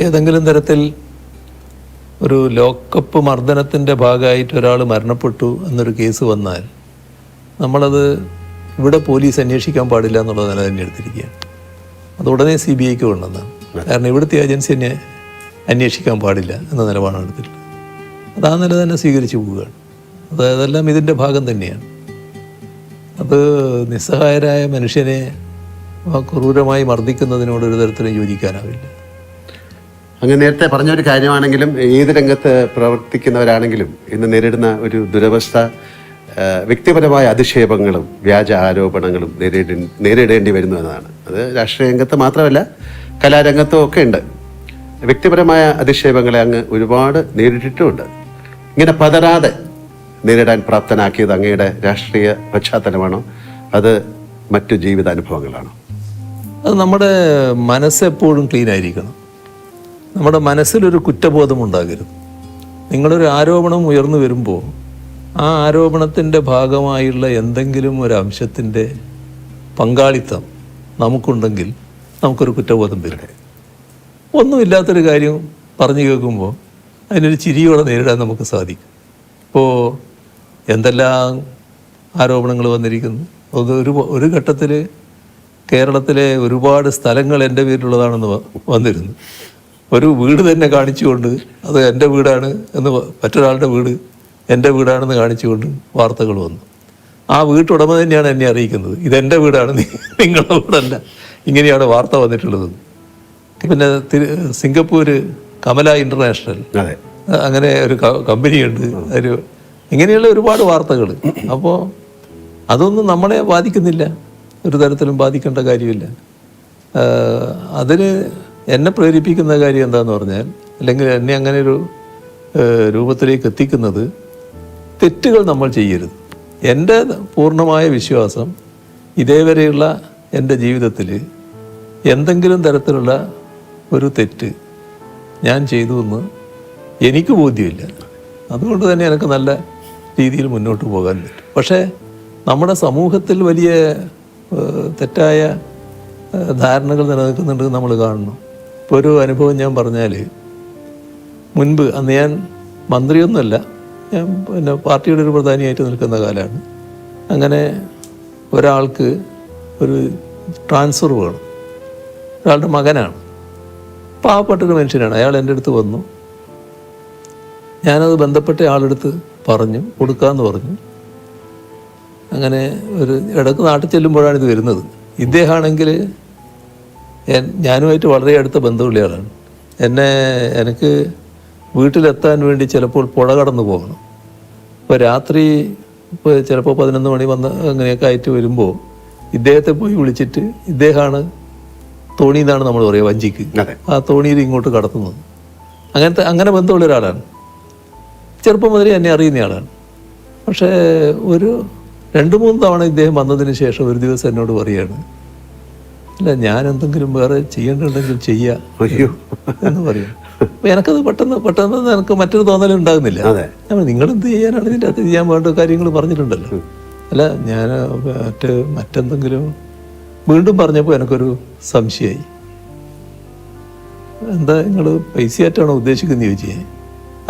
ഏതെങ്കിലും തരത്തിൽ ഒരു ലോക്കപ്പ് മർദ്ദനത്തിൻ്റെ ഭാഗമായിട്ട് ഒരാൾ മരണപ്പെട്ടു എന്നൊരു കേസ് വന്നാൽ നമ്മളത് ഇവിടെ പോലീസ് അന്വേഷിക്കാൻ പാടില്ല എന്നുള്ള നില തന്നെ എടുത്തിരിക്കുകയാണ്. അത് ഉടനെ CBIക്ക് കൊണ്ടുവന്നതാണ്. കാരണം ഇവിടുത്തെ ഏജൻസി തന്നെ അന്വേഷിക്കാൻ പാടില്ല എന്ന നിലപാടാണ് എടുത്തിട്ടുള്ളത്. അത് ആ നില തന്നെ സ്വീകരിച്ചു പോവുകയാണ്. അതെല്ലാം ഇതിൻ്റെ ഭാഗം തന്നെയാണ്. അത് നിസ്സഹായരായ മനുഷ്യനെ ക്രൂരമായി മർദ്ദിക്കുന്നതിനോട് ഒരു തരത്തിലും യോജിക്കാനാവില്ല. അങ്ങ് നേരത്തെ പറഞ്ഞൊരു കാര്യമാണെങ്കിലും ഏത് രംഗത്ത് പ്രവർത്തിക്കുന്നവരാണെങ്കിലും ഇന്ന് നേരിടുന്ന ഒരു ദുരവസ്ഥ വ്യക്തിപരമായ അധിക്ഷേപങ്ങളും വ്യാജ ആരോപണങ്ങളും നേരിടേണ്ടി വരുന്നു എന്നതാണ്. അത് രാഷ്ട്രീയ രംഗത്ത് മാത്രമല്ല, കലാരംഗത്തും ഒക്കെ ഉണ്ട്. വ്യക്തിപരമായ അധിക്ഷേപങ്ങളെ അങ്ങ് ഒരുപാട് നേരിട്ടിട്ടുമുണ്ട്. ഇങ്ങനെ പതരാതെ നേരിടാൻ പ്രാപ്തനാക്കിയത് അങ്ങയുടെ രാഷ്ട്രീയ പശ്ചാത്തലമാണോ, അത് മറ്റു ജീവിതാനുഭവങ്ങളാണോ? അത് നമ്മുടെ മനസ്സെപ്പോഴും ക്ലീൻ ആയിരിക്കണം. നമ്മുടെ മനസ്സിലൊരു കുറ്റബോധം ഉണ്ടാകരുത്. നിങ്ങളൊരു ആരോപണം ഉയർന്നു വരുമ്പോൾ ആ ആരോപണത്തിൻ്റെ ഭാഗമായുള്ള എന്തെങ്കിലും ഒരു അംശത്തിൻ്റെ പങ്കാളിത്തം നമുക്കുണ്ടെങ്കിൽ നമുക്കൊരു കുറ്റബോധം വരും. ഒന്നുമില്ലാത്തൊരു കാര്യം പറഞ്ഞു കേൾക്കുമ്പോൾ അതിനൊരു ചിരിയോടെ നേരിടാൻ നമുക്ക് സാധിക്കും. ഇപ്പോൾ എന്തെല്ലാം ആരോപണങ്ങൾ വന്നിരിക്കുന്നു. ഒരു ഘട്ടത്തിൽ കേരളത്തിലെ ഒരുപാട് സ്ഥലങ്ങൾ എൻ്റെ പേരിലുള്ളതാണെന്ന് വന്നിരുന്നു. ഒരു വീട് തന്നെ കാണിച്ചുകൊണ്ട് അത് എൻ്റെ വീടാണ് എന്ന് മറ്റൊരാളുടെ വീട് എൻ്റെ വീടാണെന്ന് കാണിച്ചുകൊണ്ട് വാർത്തകൾ വന്നു. ആ വീട്ടുടമ തന്നെയാണ് എന്നെ അറിയിക്കുന്നത്, ഇതെൻ്റെ വീടാണ്, നിങ്ങളുടെ വീടല്ല, ഇങ്ങനെയാണ് വാർത്ത വന്നിട്ടുള്ളത്. പിന്നെ സിംഗപ്പൂർ കമല ഇൻ്റർനാഷണൽ, അങ്ങനെ ഒരു കമ്പനിയുണ്ട്, ഒരു ഇങ്ങനെയുള്ള ഒരുപാട് വാർത്തകൾ. അപ്പോൾ അതൊന്നും നമ്മളെ ബാധിക്കുന്നില്ല, ഒരു തരത്തിലും ബാധിക്കേണ്ട കാര്യമില്ല. അതിന് എന്നെ പ്രേരിപ്പിക്കുന്ന കാര്യം എന്താണെന്ന് പറഞ്ഞാൽ, അല്ലെങ്കിൽ എന്നെ അങ്ങനെ ഒരു രൂപത്തിലേക്ക് എത്തിക്കുന്നത്, തെറ്റുകൾ നമ്മൾ ചെയ്യരുത്. എൻ്റെ പൂർണ്ണമായ വിശ്വാസം ഇതേവരെയുള്ള എൻ്റെ ജീവിതത്തിൽ എന്തെങ്കിലും തരത്തിലുള്ള ഒരു തെറ്റ് ഞാൻ ചെയ്തു എന്ന് എനിക്ക് ബോധ്യമില്ല. അതുകൊണ്ട് തന്നെ എനിക്ക് നല്ല രീതിയിൽ മുന്നോട്ട് പോകാൻ പറ്റും. പക്ഷേ നമ്മുടെ സമൂഹത്തിൽ വലിയ തെറ്റായ ധാരണകൾ നിലനിൽക്കുന്നുണ്ട് നമ്മൾ കാണണം. ഇപ്പോൾ ഒരു അനുഭവം ഞാൻ പറഞ്ഞാൽ, മുൻപ് അന്ന് ഞാൻ മന്ത്രിയൊന്നുമല്ല, ഞാൻ പിന്നെ പാർട്ടിയുടെ ഒരു പ്രധാനിയായിട്ട് നിൽക്കുന്ന കാലമാണ്. അങ്ങനെ ഒരാൾക്ക് ഒരു ട്രാൻസ്ഫർ വേണം, ഒരാളുടെ മകനാണ്, പാവപ്പെട്ടൊരു മനുഷ്യനാണ്. അയാൾ എൻ്റെ അടുത്ത് വന്നു, ഞാനത് ബന്ധപ്പെട്ട ആളെടുത്ത് പറഞ്ഞു, കൊടുക്കാമെന്ന് പറഞ്ഞു. അങ്ങനെ ഒരു ഇടയ്ക്ക് നാട്ടിൽ ചെല്ലുമ്പോഴാണ് ഇത് വരുന്നത്. ഇദ്ദേഹമാണെങ്കിൽ ഞാനുമായിട്ട് വളരെ അടുത്ത ബന്ധമുള്ള ആളാണ്. എനിക്ക് വീട്ടിലെത്താൻ വേണ്ടി ചിലപ്പോൾ പുഴ കടന്നു പോകണം. ഇപ്പോൾ രാത്രി ഇപ്പോൾ ചിലപ്പോൾ 11 മണി അങ്ങനെയൊക്കെ ആയിട്ട് വരുമ്പോൾ ഇദ്ദേഹത്തെ പോയി വിളിച്ചിട്ട്, ഇദ്ദേഹമാണ് തോണി എന്നാണ് നമ്മൾ പറയുക, വഞ്ചിക്ക്, ആ തോണിയിൽ ഇങ്ങോട്ട് കടത്തുന്നത്. അങ്ങനെ ബന്ധമുള്ള ഒരാളാണ്. ചെറുപ്പം മുതലേ എന്നെ അറിയുന്ന ആളാണ്. പക്ഷേ ഒരു 2-3 തവണ ഇദ്ദേഹം വന്നതിന് ശേഷം ഒരു ദിവസം എന്നോട് പറയാണ്, ഇല്ല ഞാൻ എന്തെങ്കിലും വേറെ ചെയ്യേണ്ടതുണ്ടെങ്കിൽ ചെയ്യാ എന്ന് പറയും. അപ്പോൾ എനിക്കത് പെട്ടെന്ന് എനിക്ക് മറ്റൊരു തോന്നലും ഉണ്ടാകുന്നില്ല. നിങ്ങളെന്ത് ചെയ്യാനാണ്, ഇതിൻ്റെ അകത്ത് ചെയ്യാൻ വേണ്ട കാര്യങ്ങൾ പറഞ്ഞിട്ടുണ്ടല്ലോ. അല്ല ഞാൻ മറ്റെന്തെങ്കിലും വീണ്ടും പറഞ്ഞപ്പോൾ എനിക്കൊരു സംശയമായി. എന്താ നിങ്ങൾ പൈസയായിട്ടാണോ ഉദ്ദേശിക്കുന്നത് ചോദിച്ചേ?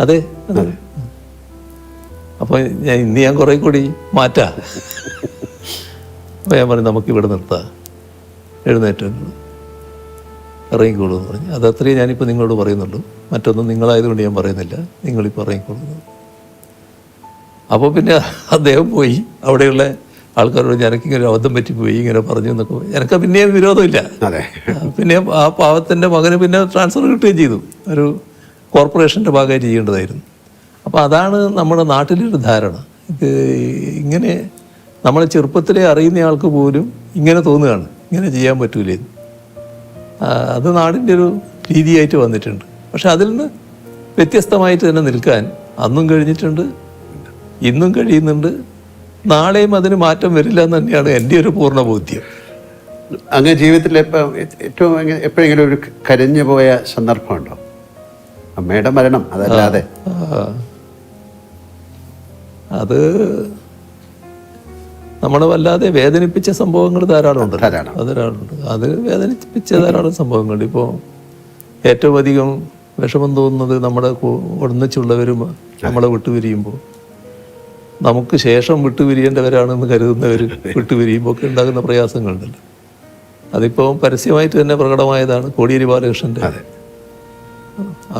അതെ. അപ്പോൾ ഞാൻ കുറേ കൂടി മാറ്റാം. അപ്പോൾ ഞാൻ പറഞ്ഞു, നമുക്കിവിടെ നിർത്താം, എഴുന്നേറ്റ് ഇറങ്ങിക്കോളൂ എന്ന് പറഞ്ഞു. അതത്രയും ഞാനിപ്പോൾ നിങ്ങളോട് പറയുന്നുള്ളൂ, മറ്റൊന്നും നിങ്ങളായതുകൊണ്ട് ഞാൻ പറയുന്നില്ല, നിങ്ങളിപ്പോൾ ഇറങ്ങിക്കോളൂ. അപ്പോൾ പിന്നെ അദ്ദേഹം പോയി അവിടെയുള്ള ആൾക്കാരോട് എനിക്കിങ്ങനെ അബദ്ധം പറ്റിപ്പോയി ഇങ്ങനെ പറഞ്ഞു എന്നൊക്കെ. എനിക്ക് പിന്നെയും വിരോധമില്ല. പിന്നെ ആ പാവത്തിൻ്റെ മകന് പിന്നെ ട്രാൻസ്ഫർ കിട്ടുകയും ചെയ്തു, ഒരു കോർപ്പറേഷൻ്റെ ഭാഗമായി ചെയ്യേണ്ടതായിരുന്നു. അപ്പോൾ അതാണ് നമ്മുടെ നാട്ടിലൊരു ധാരണ. ഇത് ഇങ്ങനെ നമ്മളെ ചെറുപ്പത്തിലെ അറിയുന്ന ആൾക്ക് പോലും ഇങ്ങനെ തോന്നുകയാണ്, ഇങ്ങനെ ചെയ്യാൻ പറ്റൂലേ. അത് നാടിൻ്റെ ഒരു രീതിയായിട്ട് വന്നിട്ടുണ്ട്. പക്ഷെ അതിൽ നിന്ന് വ്യത്യസ്തമായിട്ട് തന്നെ നിൽക്കാൻ അന്നും കഴിഞ്ഞിട്ടുണ്ട്, ഇന്നും കഴിയുന്നുണ്ട്, നാളെയും അതിന് മാറ്റം വരില്ല എന്ന് തന്നെയാണ് എൻ്റെ ഒരു പൂർണ്ണ ബോധ്യം. അങ്ങനെ ജീവിതത്തിൽ ഏറ്റവും എപ്പോഴെങ്കിലും ഒരു കരഞ്ഞു പോയ സന്ദർഭമുണ്ടോ? അമ്മയുടെ മരണം അതല്ലാതെ? അത് നമ്മളെ വല്ലാതെ വേദനിപ്പിച്ച സംഭവങ്ങൾ ധാരാളമുണ്ട്. അത് വേദനിപ്പിച്ച ധാരാളം സംഭവങ്ങളുണ്ട്. ഇപ്പോൾ ഏറ്റവും അധികം വിഷമം തോന്നുന്നത് നമ്മുടെ ഒന്നിച്ചുള്ളവരും നമ്മളെ വിട്ടുപിരിയുമ്പോൾ, നമുക്ക് ശേഷം വിട്ടുപിരിയേണ്ടവരാണെന്ന് കരുതുന്നവർ വിട്ടുപിരിയുമ്പോൾ ഒക്കെ ഉണ്ടാകുന്ന പ്രയാസങ്ങളുണ്ടല്ലോ. അതിപ്പോൾ പരസ്യമായിട്ട് തന്നെ പ്രകടമായതാണ്. കോടിയേരി ബാലകൃഷ്ണൻ്റെ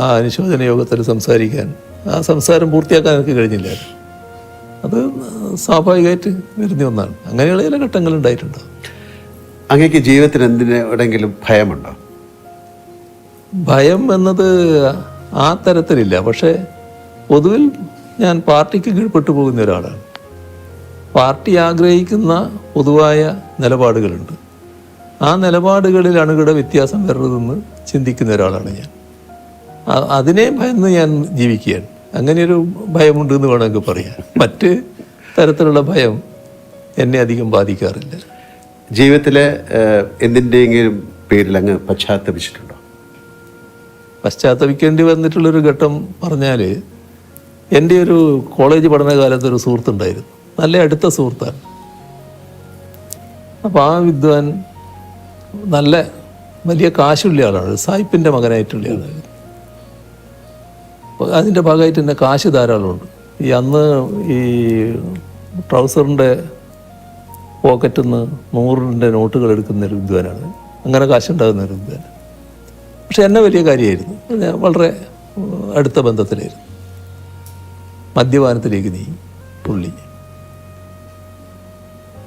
ആ അനുശോചന യോഗത്തിൽ സംസാരിക്കാൻ, ആ സംസാരം പൂർത്തിയാക്കാൻ എനിക്ക് കഴിഞ്ഞില്ല. അത് സ്വാഭാവികമായിട്ട് വരുന്ന ഒന്നാണ്. അങ്ങനെയുള്ള ചില ഘട്ടങ്ങൾ ഉണ്ടായിട്ടുണ്ടോ? അങ്ങേക്ക് ജീവിതത്തിൽ എന്തിനെങ്കിലും ഭയമുണ്ടോ? ഭയം എന്നത് ആ തരത്തിലില്ല. പക്ഷേ പൊതുവിൽ ഞാൻ പാർട്ടിക്ക് കീഴ്പ്പെട്ടു പോകുന്ന ഒരാളാണ്. പാർട്ടി ആഗ്രഹിക്കുന്ന പൊതുവായ നിലപാടുകളുണ്ട്. ആ നിലപാടുകളിൽ അണുകിട വ്യത്യാസം വരരുതെന്ന് ചിന്തിക്കുന്ന ഒരാളാണ് ഞാൻ. അതിനെ ഭയന്ന് ഞാൻ ജീവിക്കുകയാണ്. അങ്ങനെയൊരു ഭയമുണ്ട് എന്ന് വേണമെങ്കിൽ പറയാം. മറ്റ് തരത്തിലുള്ള ഭയം എന്നെ അധികം ബാധിക്കാറില്ല. ജീവിതത്തിലെ എന്തിൻ്റെയെങ്കിലും പേരിൽ അങ്ങ് പശ്ചാത്തപിച്ചിട്ടുണ്ടോ? പശ്ചാത്തപിക്കേണ്ടി വന്നിട്ടുള്ളൊരു ഘട്ടം പറഞ്ഞാൽ, എൻ്റെ ഒരു കോളേജ് പഠനകാലത്ത് ഒരു സുഹൃത്തുണ്ടായിരുന്നു, നല്ല അടുത്ത സുഹൃത്താണ്. അപ്പോൾ ആ വിദ്വാൻ നല്ല വലിയ കാശുള്ള ആളാണ്, സായിപ്പിൻ്റെ മകനായിട്ടുള്ള ആളാണ്. അപ്പോൾ അതിൻ്റെ ഭാഗമായിട്ട് തന്നെ കാശ് ധാരാളമുണ്ട്. അന്ന് ഈ ട്രൗസറിൻ്റെ പോക്കറ്റിൽ നിന്ന് 100 നോട്ടുകൾ എടുക്കുന്ന ഒരു വിദ്വാനാണ്. അങ്ങനെ കാശുണ്ടാകുന്ന ഒരു വിദ്വാൻ. പക്ഷെ എന്നെ വലിയ കാര്യമായിരുന്നു. ഞാൻ വളരെ അടുത്ത ബന്ധത്തിലായിരുന്നു. മദ്യപാനത്തിലേക്ക് നീങ്ങി പുള്ളി.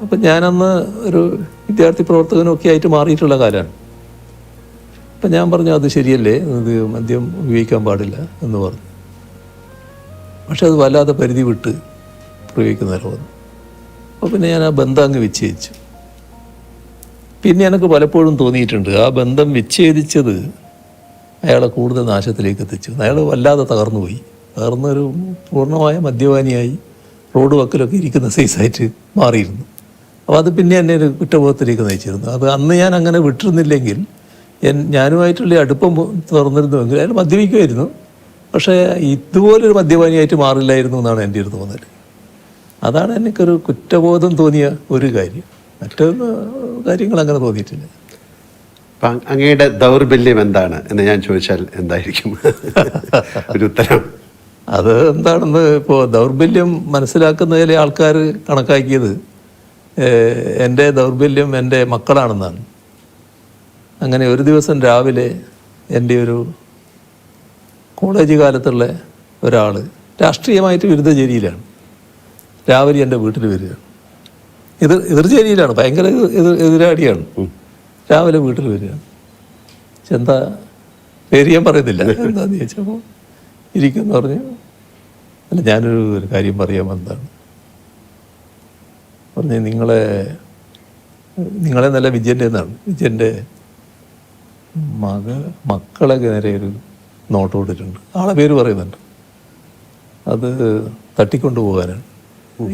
അപ്പം ഞാനന്ന് ഒരു വിദ്യാർത്ഥി പ്രവർത്തകനൊക്കെ ആയിട്ട് മാറിയിട്ടുള്ള കാലമാണ്. അപ്പം ഞാൻ പറഞ്ഞു അത് ശരിയല്ലേ, ഇത് മദ്യം ഉപയോഗിക്കാൻ പാടില്ല എന്ന് പറഞ്ഞു. പക്ഷെ അത് വല്ലാതെ പരിധി വിട്ട് പ്രയോഗിക്കുന്നവരെ വന്നു. അപ്പോൾ പിന്നെ ഞാൻ ആ ബന്ധം അങ്ങ് വിച്ഛേദിച്ചു. പിന്നെ എനിക്ക് പലപ്പോഴും തോന്നിയിട്ടുണ്ട് ആ ബന്ധം വിച്ഛേദിച്ചത് അയാളെ കൂടുതൽ നാശത്തിലേക്ക് എത്തിച്ചു. അയാൾ വല്ലാതെ തകർന്നുപോയി. തകർന്നൊരു പൂർണ്ണമായ മദ്യപാനിയായി റോഡ് വക്കിലൊക്കെ ഇരിക്കുന്ന സൈസായിട്ട് മാറിയിരുന്നു. അപ്പോൾ അത് പിന്നെ എന്നെ ഒരു കുറ്റബോധത്തിലേക്ക് നയിച്ചിരുന്നു. അത് അന്ന് ഞാൻ അങ്ങനെ വിട്ടിരുന്നില്ലെങ്കിൽ ഞാനുമായിട്ടുള്ള അടുപ്പം തുറന്നിരുന്നുവെങ്കിൽ അയാൾ മദ്യപിക്കുമായിരുന്നു. പക്ഷേ ഇതുപോലൊരു മദ്യപാനിയായിട്ട് മാറില്ലായിരുന്നു എന്നാണ് എൻ്റെ ഒരു തോന്നൽ. അതാണ് എനിക്കൊരു കുറ്റബോധം തോന്നിയ ഒരു കാര്യം. മറ്റൊരു കാര്യങ്ങൾ അങ്ങനെ തോന്നിയിട്ടില്ല. അപ്പം അങ്ങയുടെ ദൗർബല്യം എന്താണ് എന്ന് ഞാൻ ചോദിച്ചാൽ എന്തായിരിക്കും ഒരു ഉത്തരം? അത് എന്താണെന്ന് ഇപ്പോൾ ദൗർബല്യം മനസ്സിലാക്കുന്ന ചില ആൾക്കാർ കണക്കാക്കിയത് എൻ്റെ ദൗർബല്യം എൻ്റെ മക്കളാണെന്നാണ്. അങ്ങനെ ഒരു ദിവസം രാവിലെ എൻ്റെ ഒരു കോളേജ് കാലത്തുള്ള ഒരാൾ രാഷ്ട്രീയമായിട്ട് വിരുദ്ധ ചേരിയിലാണ്. രാവിലെ എൻ്റെ വീട്ടിൽ വരികയാണ്. എതിർചേരിയിലാണ്, ഭയങ്കര എതിരാടിയാണ്. രാവിലെ വീട്ടിൽ വരികയാണ്. എന്താ പേര് ഞാൻ പറയുന്നില്ല, എന്താന്ന് ചോദിച്ചപ്പോൾ ഇരിക്കുമെന്ന് പറഞ്ഞു. അല്ല ഞാനൊരു കാര്യം പറയാൻ വന്നതാണ് പറഞ്ഞു. നിങ്ങളെ നല്ല വിജയൻ്റെ എന്നാണ്. വിജയൻ്റെ മക്കളെ നേരെ ഒരു നോട്ട് കൊടുത്തിട്ടുണ്ട്. ആളെ പേര് പറയുന്നുണ്ട്. അത് തട്ടിക്കൊണ്ടു പോകാനാണ്.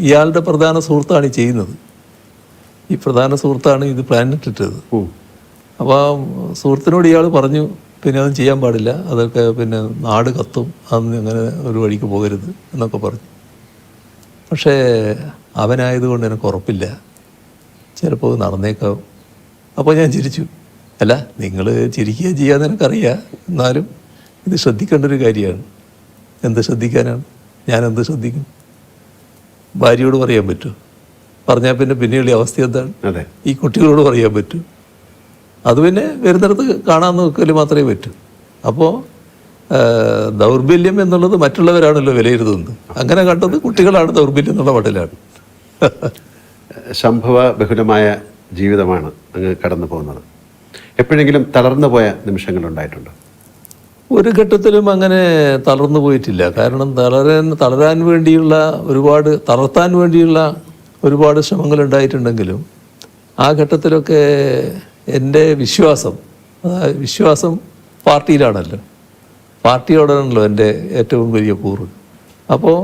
ഇയാളുടെ പ്രധാന സുഹൃത്താണ് ഈ ചെയ്യുന്നത്. ഈ പ്രധാന സുഹൃത്താണ് ഇത് പ്ലാൻ ഇട്ടിട്ടത്. അപ്പോൾ ആ സുഹൃത്തിനോട് ഇയാൾ പറഞ്ഞു പിന്നെ അതൊന്നും ചെയ്യാൻ പാടില്ല, അതൊക്കെ പിന്നെ നാട് കത്തും, അതൊന്നും അങ്ങനെ ഒരു വഴിക്ക് പോകരുത് എന്നൊക്കെ പറഞ്ഞു. പക്ഷേ അവനായതുകൊണ്ട് എനിക്ക് ഉറപ്പില്ല, ചിലപ്പോൾ നടന്നേക്കാവും. അപ്പോൾ ഞാൻ ചിരിച്ചു. അല്ല നിങ്ങൾ ചിരിക്കുക ചെയ്യാന്ന് എനിക്കറിയാം, എന്നാലും ഇത് ശ്രദ്ധിക്കേണ്ട ഒരു കാര്യമാണ്. എന്ത് ശ്രദ്ധിക്കാനാണ്? ഞാൻ എന്ത് ശ്രദ്ധിക്കും? ഭാര്യയോട് പറയാൻ പറ്റുമോ? പറഞ്ഞാൽ പിന്നെ പിന്നെയുള്ള അവസ്ഥ എന്താണ്? ഈ കുട്ടികളോട് പറയാൻ പറ്റും? അത് പിന്നെ വരുന്നിടത്ത് കാണാൻ നോക്കൽ മാത്രമേ പറ്റൂ. അപ്പോൾ ദൗർബല്യം എന്നുള്ളത് മറ്റുള്ളവരാണല്ലോ വിലയിരുത്തുന്നത്. അങ്ങനെ കണ്ടത് കുട്ടികളാണ് ദൗർബല്യം എന്നുള്ള മട്ടിലാണ്. സംഭവ ബഹുലമായ ജീവിതമാണ് അങ്ങ് കടന്നു പോകുന്നത്. എപ്പോഴെങ്കിലും തളർന്നു പോയ നിമിഷങ്ങളുണ്ടായിട്ടുണ്ടോ? ഒരു ഘട്ടത്തിലും അങ്ങനെ തളർന്നു പോയിട്ടില്ല. കാരണം തളരാൻ വേണ്ടിയുള്ള തളർത്താൻ വേണ്ടിയുള്ള ഒരുപാട് ശ്രമങ്ങൾ ഉണ്ടായിട്ടുണ്ടെങ്കിലും ആ ഘട്ടത്തിലൊക്കെ എൻ്റെ വിശ്വാസം പാർട്ടിയിലാണല്ലോ, പാർട്ടിയോടാണല്ലോ എൻ്റെ ഏറ്റവും വലിയ കൂറ്. അപ്പോൾ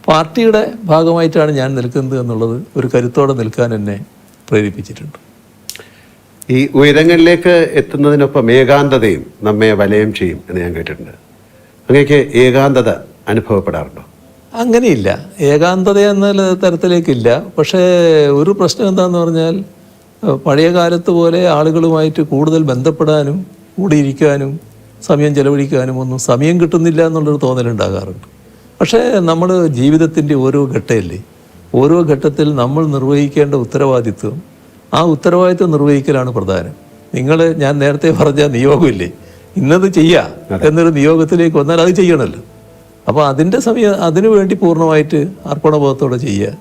പാർട്ടിയുടെ ഭാഗമായിട്ടാണ് ഞാൻ നിൽക്കുന്നത് എന്നുള്ളത് ഒരു കരുത്തോടെ നിൽക്കാൻ എന്നെ പ്രേരിപ്പിച്ചിട്ടുണ്ട്. ഈ ഉയരങ്ങളിലേക്ക് എത്തുന്നതിനൊപ്പം ഏകാന്തതയും നമ്മെ വലയം ചെയ്യും എന്ന് ഞാൻ കേട്ടിട്ടുണ്ട്. അങ്ങനെയൊക്കെ ഏകാന്തത അനുഭവപ്പെടാറുണ്ടോ? അങ്ങനെയില്ല, ഏകാന്തത എന്ന തരത്തിലേക്കില്ല. പക്ഷേ ഒരു പ്രശ്നം എന്താണെന്ന് പറഞ്ഞാൽ പഴയ കാലത്ത് പോലെ ആളുകളുമായിട്ട് കൂടുതൽ ബന്ധപ്പെടാനും കൂടി ഇരിക്കാനും സമയം ചെലവഴിക്കാനും ഒന്നും സമയം കിട്ടുന്നില്ല എന്നുള്ളൊരു തോന്നലുണ്ടാകാറുണ്ട്. പക്ഷേ നമ്മൾ ജീവിതത്തിൻ്റെ ഓരോ ഘട്ടമല്ലേ, ഓരോ ഘട്ടത്തിൽ നമ്മൾ നിർവഹിക്കേണ്ട ഉത്തരവാദിത്വം, ആ ഉത്തരവാദിത്വം നിർവഹിക്കലാണ് പ്രധാനം. ഞാൻ നേരത്തെ പറഞ്ഞ നിയോഗമില്ലേ, ഇന്നത് ചെയ്യുക എന്നൊരു നിയോഗത്തിലേക്ക് വന്നാൽ അത് ചെയ്യണമല്ലോ. അപ്പോൾ അതിനു വേണ്ടി പൂർണ്ണമായിട്ട് അർപ്പണബോധത്തോടെ ചെയ്യുക.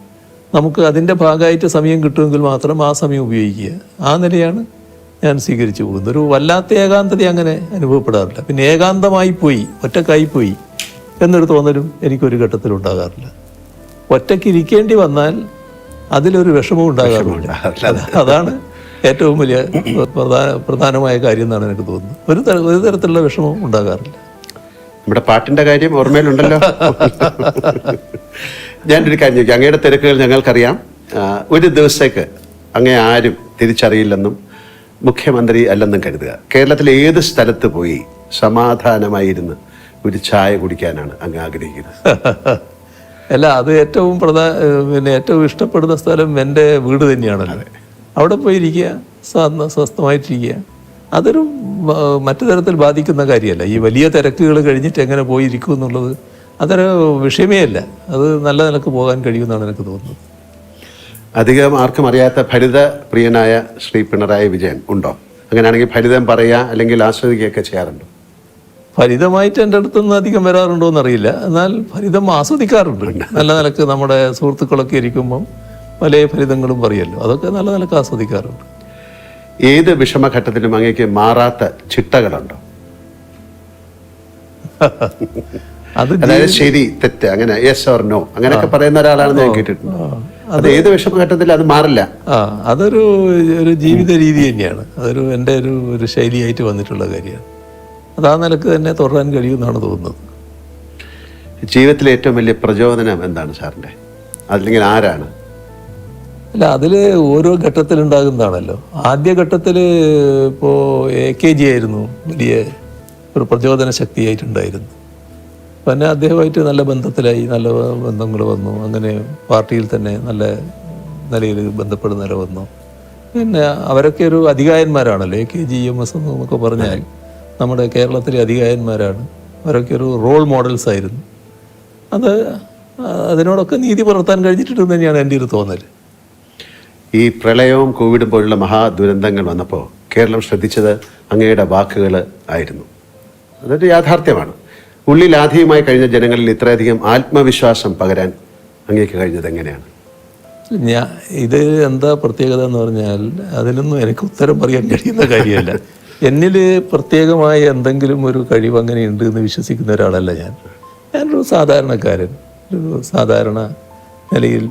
നമുക്ക് അതിൻ്റെ ഭാഗമായിട്ട് സമയം കിട്ടുമെങ്കിൽ മാത്രം ആ സമയം ഉപയോഗിക്കുക. ആ നിലയാണ് ഞാൻ സ്വീകരിച്ചു പോകുന്നത്. ഒരു വല്ലാത്ത ഏകാന്തത അങ്ങനെ അനുഭവപ്പെടാറില്ല. പിന്നെ ഏകാന്തമായി പോയി, ഒറ്റക്കായിപ്പോയി എന്നൊരു തോന്നലും എനിക്കൊരു ഘട്ടത്തിലും ഉണ്ടാകാറില്ല. ഒറ്റയ്ക്ക് ഇരിക്കേണ്ടി വന്നാൽ അതിലൊരു വിഷമവും ഉണ്ടാകാറില്ല. അതാണ് ഏറ്റവും വലിയ പ്രധാനമായ കാര്യം എന്നാണ് എനിക്ക് തോന്നുന്നത്. ഒരു തരത്തിലുള്ള വിഷമവും ഉണ്ടാകാറില്ല. നമ്മുടെ പാട്ടിൻ്റെ കാര്യം ഓർമ്മയിലുണ്ടല്ലോ. ഞാനൊരു കാര്യം ചോദിക്കാം. അങ്ങയുടെ തിരക്കുകൾ ഞങ്ങൾക്കറിയാം. ഒരു ദിവസത്തേക്ക് അങ്ങേ ആരും തിരിച്ചറിയില്ലെന്നും മുഖ്യമന്ത്രി അല്ലെന്നും കരുതുക. കേരളത്തിലെ ഏത് സ്ഥലത്ത് പോയി സമാധാനമായിരുന്ന് ഒരു ചായ കുടിക്കാനാണ് അങ്ങ് ആഗ്രഹിക്കുന്നത്? അല്ല, അത് ഏറ്റവും ഇഷ്ടപ്പെടുന്ന സ്ഥലം എൻ്റെ വീട് തന്നെയാണല്ലോ. അവിടെ പോയിരിക്കുക, സ്വസ്ഥമായിട്ടിരിക്കുക. അതൊരു മറ്റു തരത്തിൽ ബാധിക്കുന്ന കാര്യമല്ല. ഈ വലിയ തിരക്കുകൾ കഴിഞ്ഞിട്ട് എങ്ങനെ പോയിരിക്കും എന്നുള്ളത് അതൊരു വിഷയമേ അല്ല. അത് നല്ല നിലക്ക് പോകാൻ കഴിയുമെന്നാണ് എനിക്ക് തോന്നുന്നത്. അധികം ആർക്കും അറിയാത്ത ഭരിത പ്രിയനായ ശ്രീ പിണറായി വിജയൻ ഉണ്ടോ? അങ്ങനെയാണെങ്കിൽ ഫലിതം പറയുക അല്ലെങ്കിൽ ആസ്വദിക്കുകയൊക്കെ ചെയ്യാറുണ്ടോ? ഫലിതമായിട്ട് എൻ്റെ അടുത്തൊന്നും അധികം വരാറുണ്ടോ എന്നറിയില്ല. എന്നാൽ ഫലിതം ആസ്വദിക്കാറുണ്ട്. നല്ല നിലക്ക് നമ്മുടെ സുഹൃത്തുക്കളൊക്കെ ഇരിക്കുമ്പം പല ഫലിതങ്ങളും പറയുമല്ലോ, അതൊക്കെ നല്ല നിലക്ക് ആസ്വദിക്കാറുണ്ട്. ഏത് വിഷമഘട്ടത്തിലും അങ്ങേക്ക് മാറാത്ത ചിട്ടകളുണ്ടോ? അതായത് ശരി തെറ്റ് അങ്ങനെ യെസ് ഓർ നോ അങ്ങനെയൊക്കെ പറയുന്ന ഒരാളാണെന്ന് ഞാൻ കേട്ടിട്ടുണ്ട്. അത് ഏത് വിഷമഘട്ടത്തിലും അത് മാറില്ല. അതൊരു ജീവിത രീതി തന്നെയാണ്. അതൊരു എൻ്റെ ഒരു ശൈലിയായിട്ട് വന്നിട്ടുള്ള കാര്യമാണ്. അത് ആ നിലക്ക് തന്നെ തുടരാൻ കഴിയുമെന്നാണ് തോന്നുന്നത്. ജീവിതത്തിലെ ഏറ്റവും വലിയ പ്രചോദനം എന്താണ് സാറിൻ്റെ? അല്ലെങ്കിൽ ആരാണ്? അല്ല, അതിൽ ഓരോ ഘട്ടത്തിലുണ്ടാകുന്നതാണല്ലോ. ആദ്യ ഘട്ടത്തിൽ ഇപ്പോൾ AKG ആയിരുന്നു വലിയ ഒരു പ്രചോദന ശക്തിയായിട്ടുണ്ടായിരുന്നു. പിന്നെ അദ്ദേഹമായിട്ട് നല്ല ബന്ധത്തിലായി, നല്ല ബന്ധങ്ങൾ വന്നു. അങ്ങനെ പാർട്ടിയിൽ തന്നെ നല്ല നിലയിൽ ബന്ധപ്പെടുന്ന നില വന്നു. പിന്നെ അവരൊക്കെ ഒരു അധികായന്മാരാണല്ലോ. AKG EMS എന്നൊക്കെ പറഞ്ഞാൽ നമ്മുടെ കേരളത്തിലെ അധികായന്മാരാണ്. അവരൊക്കെ ഒരു റോൾ മോഡൽസ് ആയിരുന്നു. അതിനോടൊക്കെ നീതി പുലർത്താൻ കഴിഞ്ഞിട്ടുണ്ടെന്ന് തന്നെയാണ് എൻ്റെ ഒരു തോന്നൽ. ഈ പ്രളയവും കോവിഡും പോലുള്ള മഹാദുരന്തങ്ങൾ വന്നപ്പോൾ കേരളം ശ്രദ്ധിച്ചത് അങ്ങയുടെ വാക്കുകൾ ആയിരുന്നു. അതൊരു യാഥാർത്ഥ്യമാണ്. ഉള്ളിൽ ആദ്യമായി കഴിഞ്ഞ ജനങ്ങളിൽ ഇത്രയധികം ആത്മവിശ്വാസം പകരാൻ അങ്ങേക്ക് കഴിഞ്ഞത് എങ്ങനെയാണ്? ഇത് എന്താ പ്രത്യേകത എന്ന് പറഞ്ഞാൽ അതിനൊന്നും എനിക്ക് ഉത്തരം പറയാൻ കഴിയുന്ന കാര്യമല്ല. എന്നിൽ പ്രത്യേകമായ എന്തെങ്കിലും ഒരു കഴിവ് അങ്ങനെ ഉണ്ട് എന്ന് വിശ്വസിക്കുന്ന ഒരാളല്ല ഞാനൊരു സാധാരണക്കാരൻ, ഒരു സാധാരണ നിലയിൽ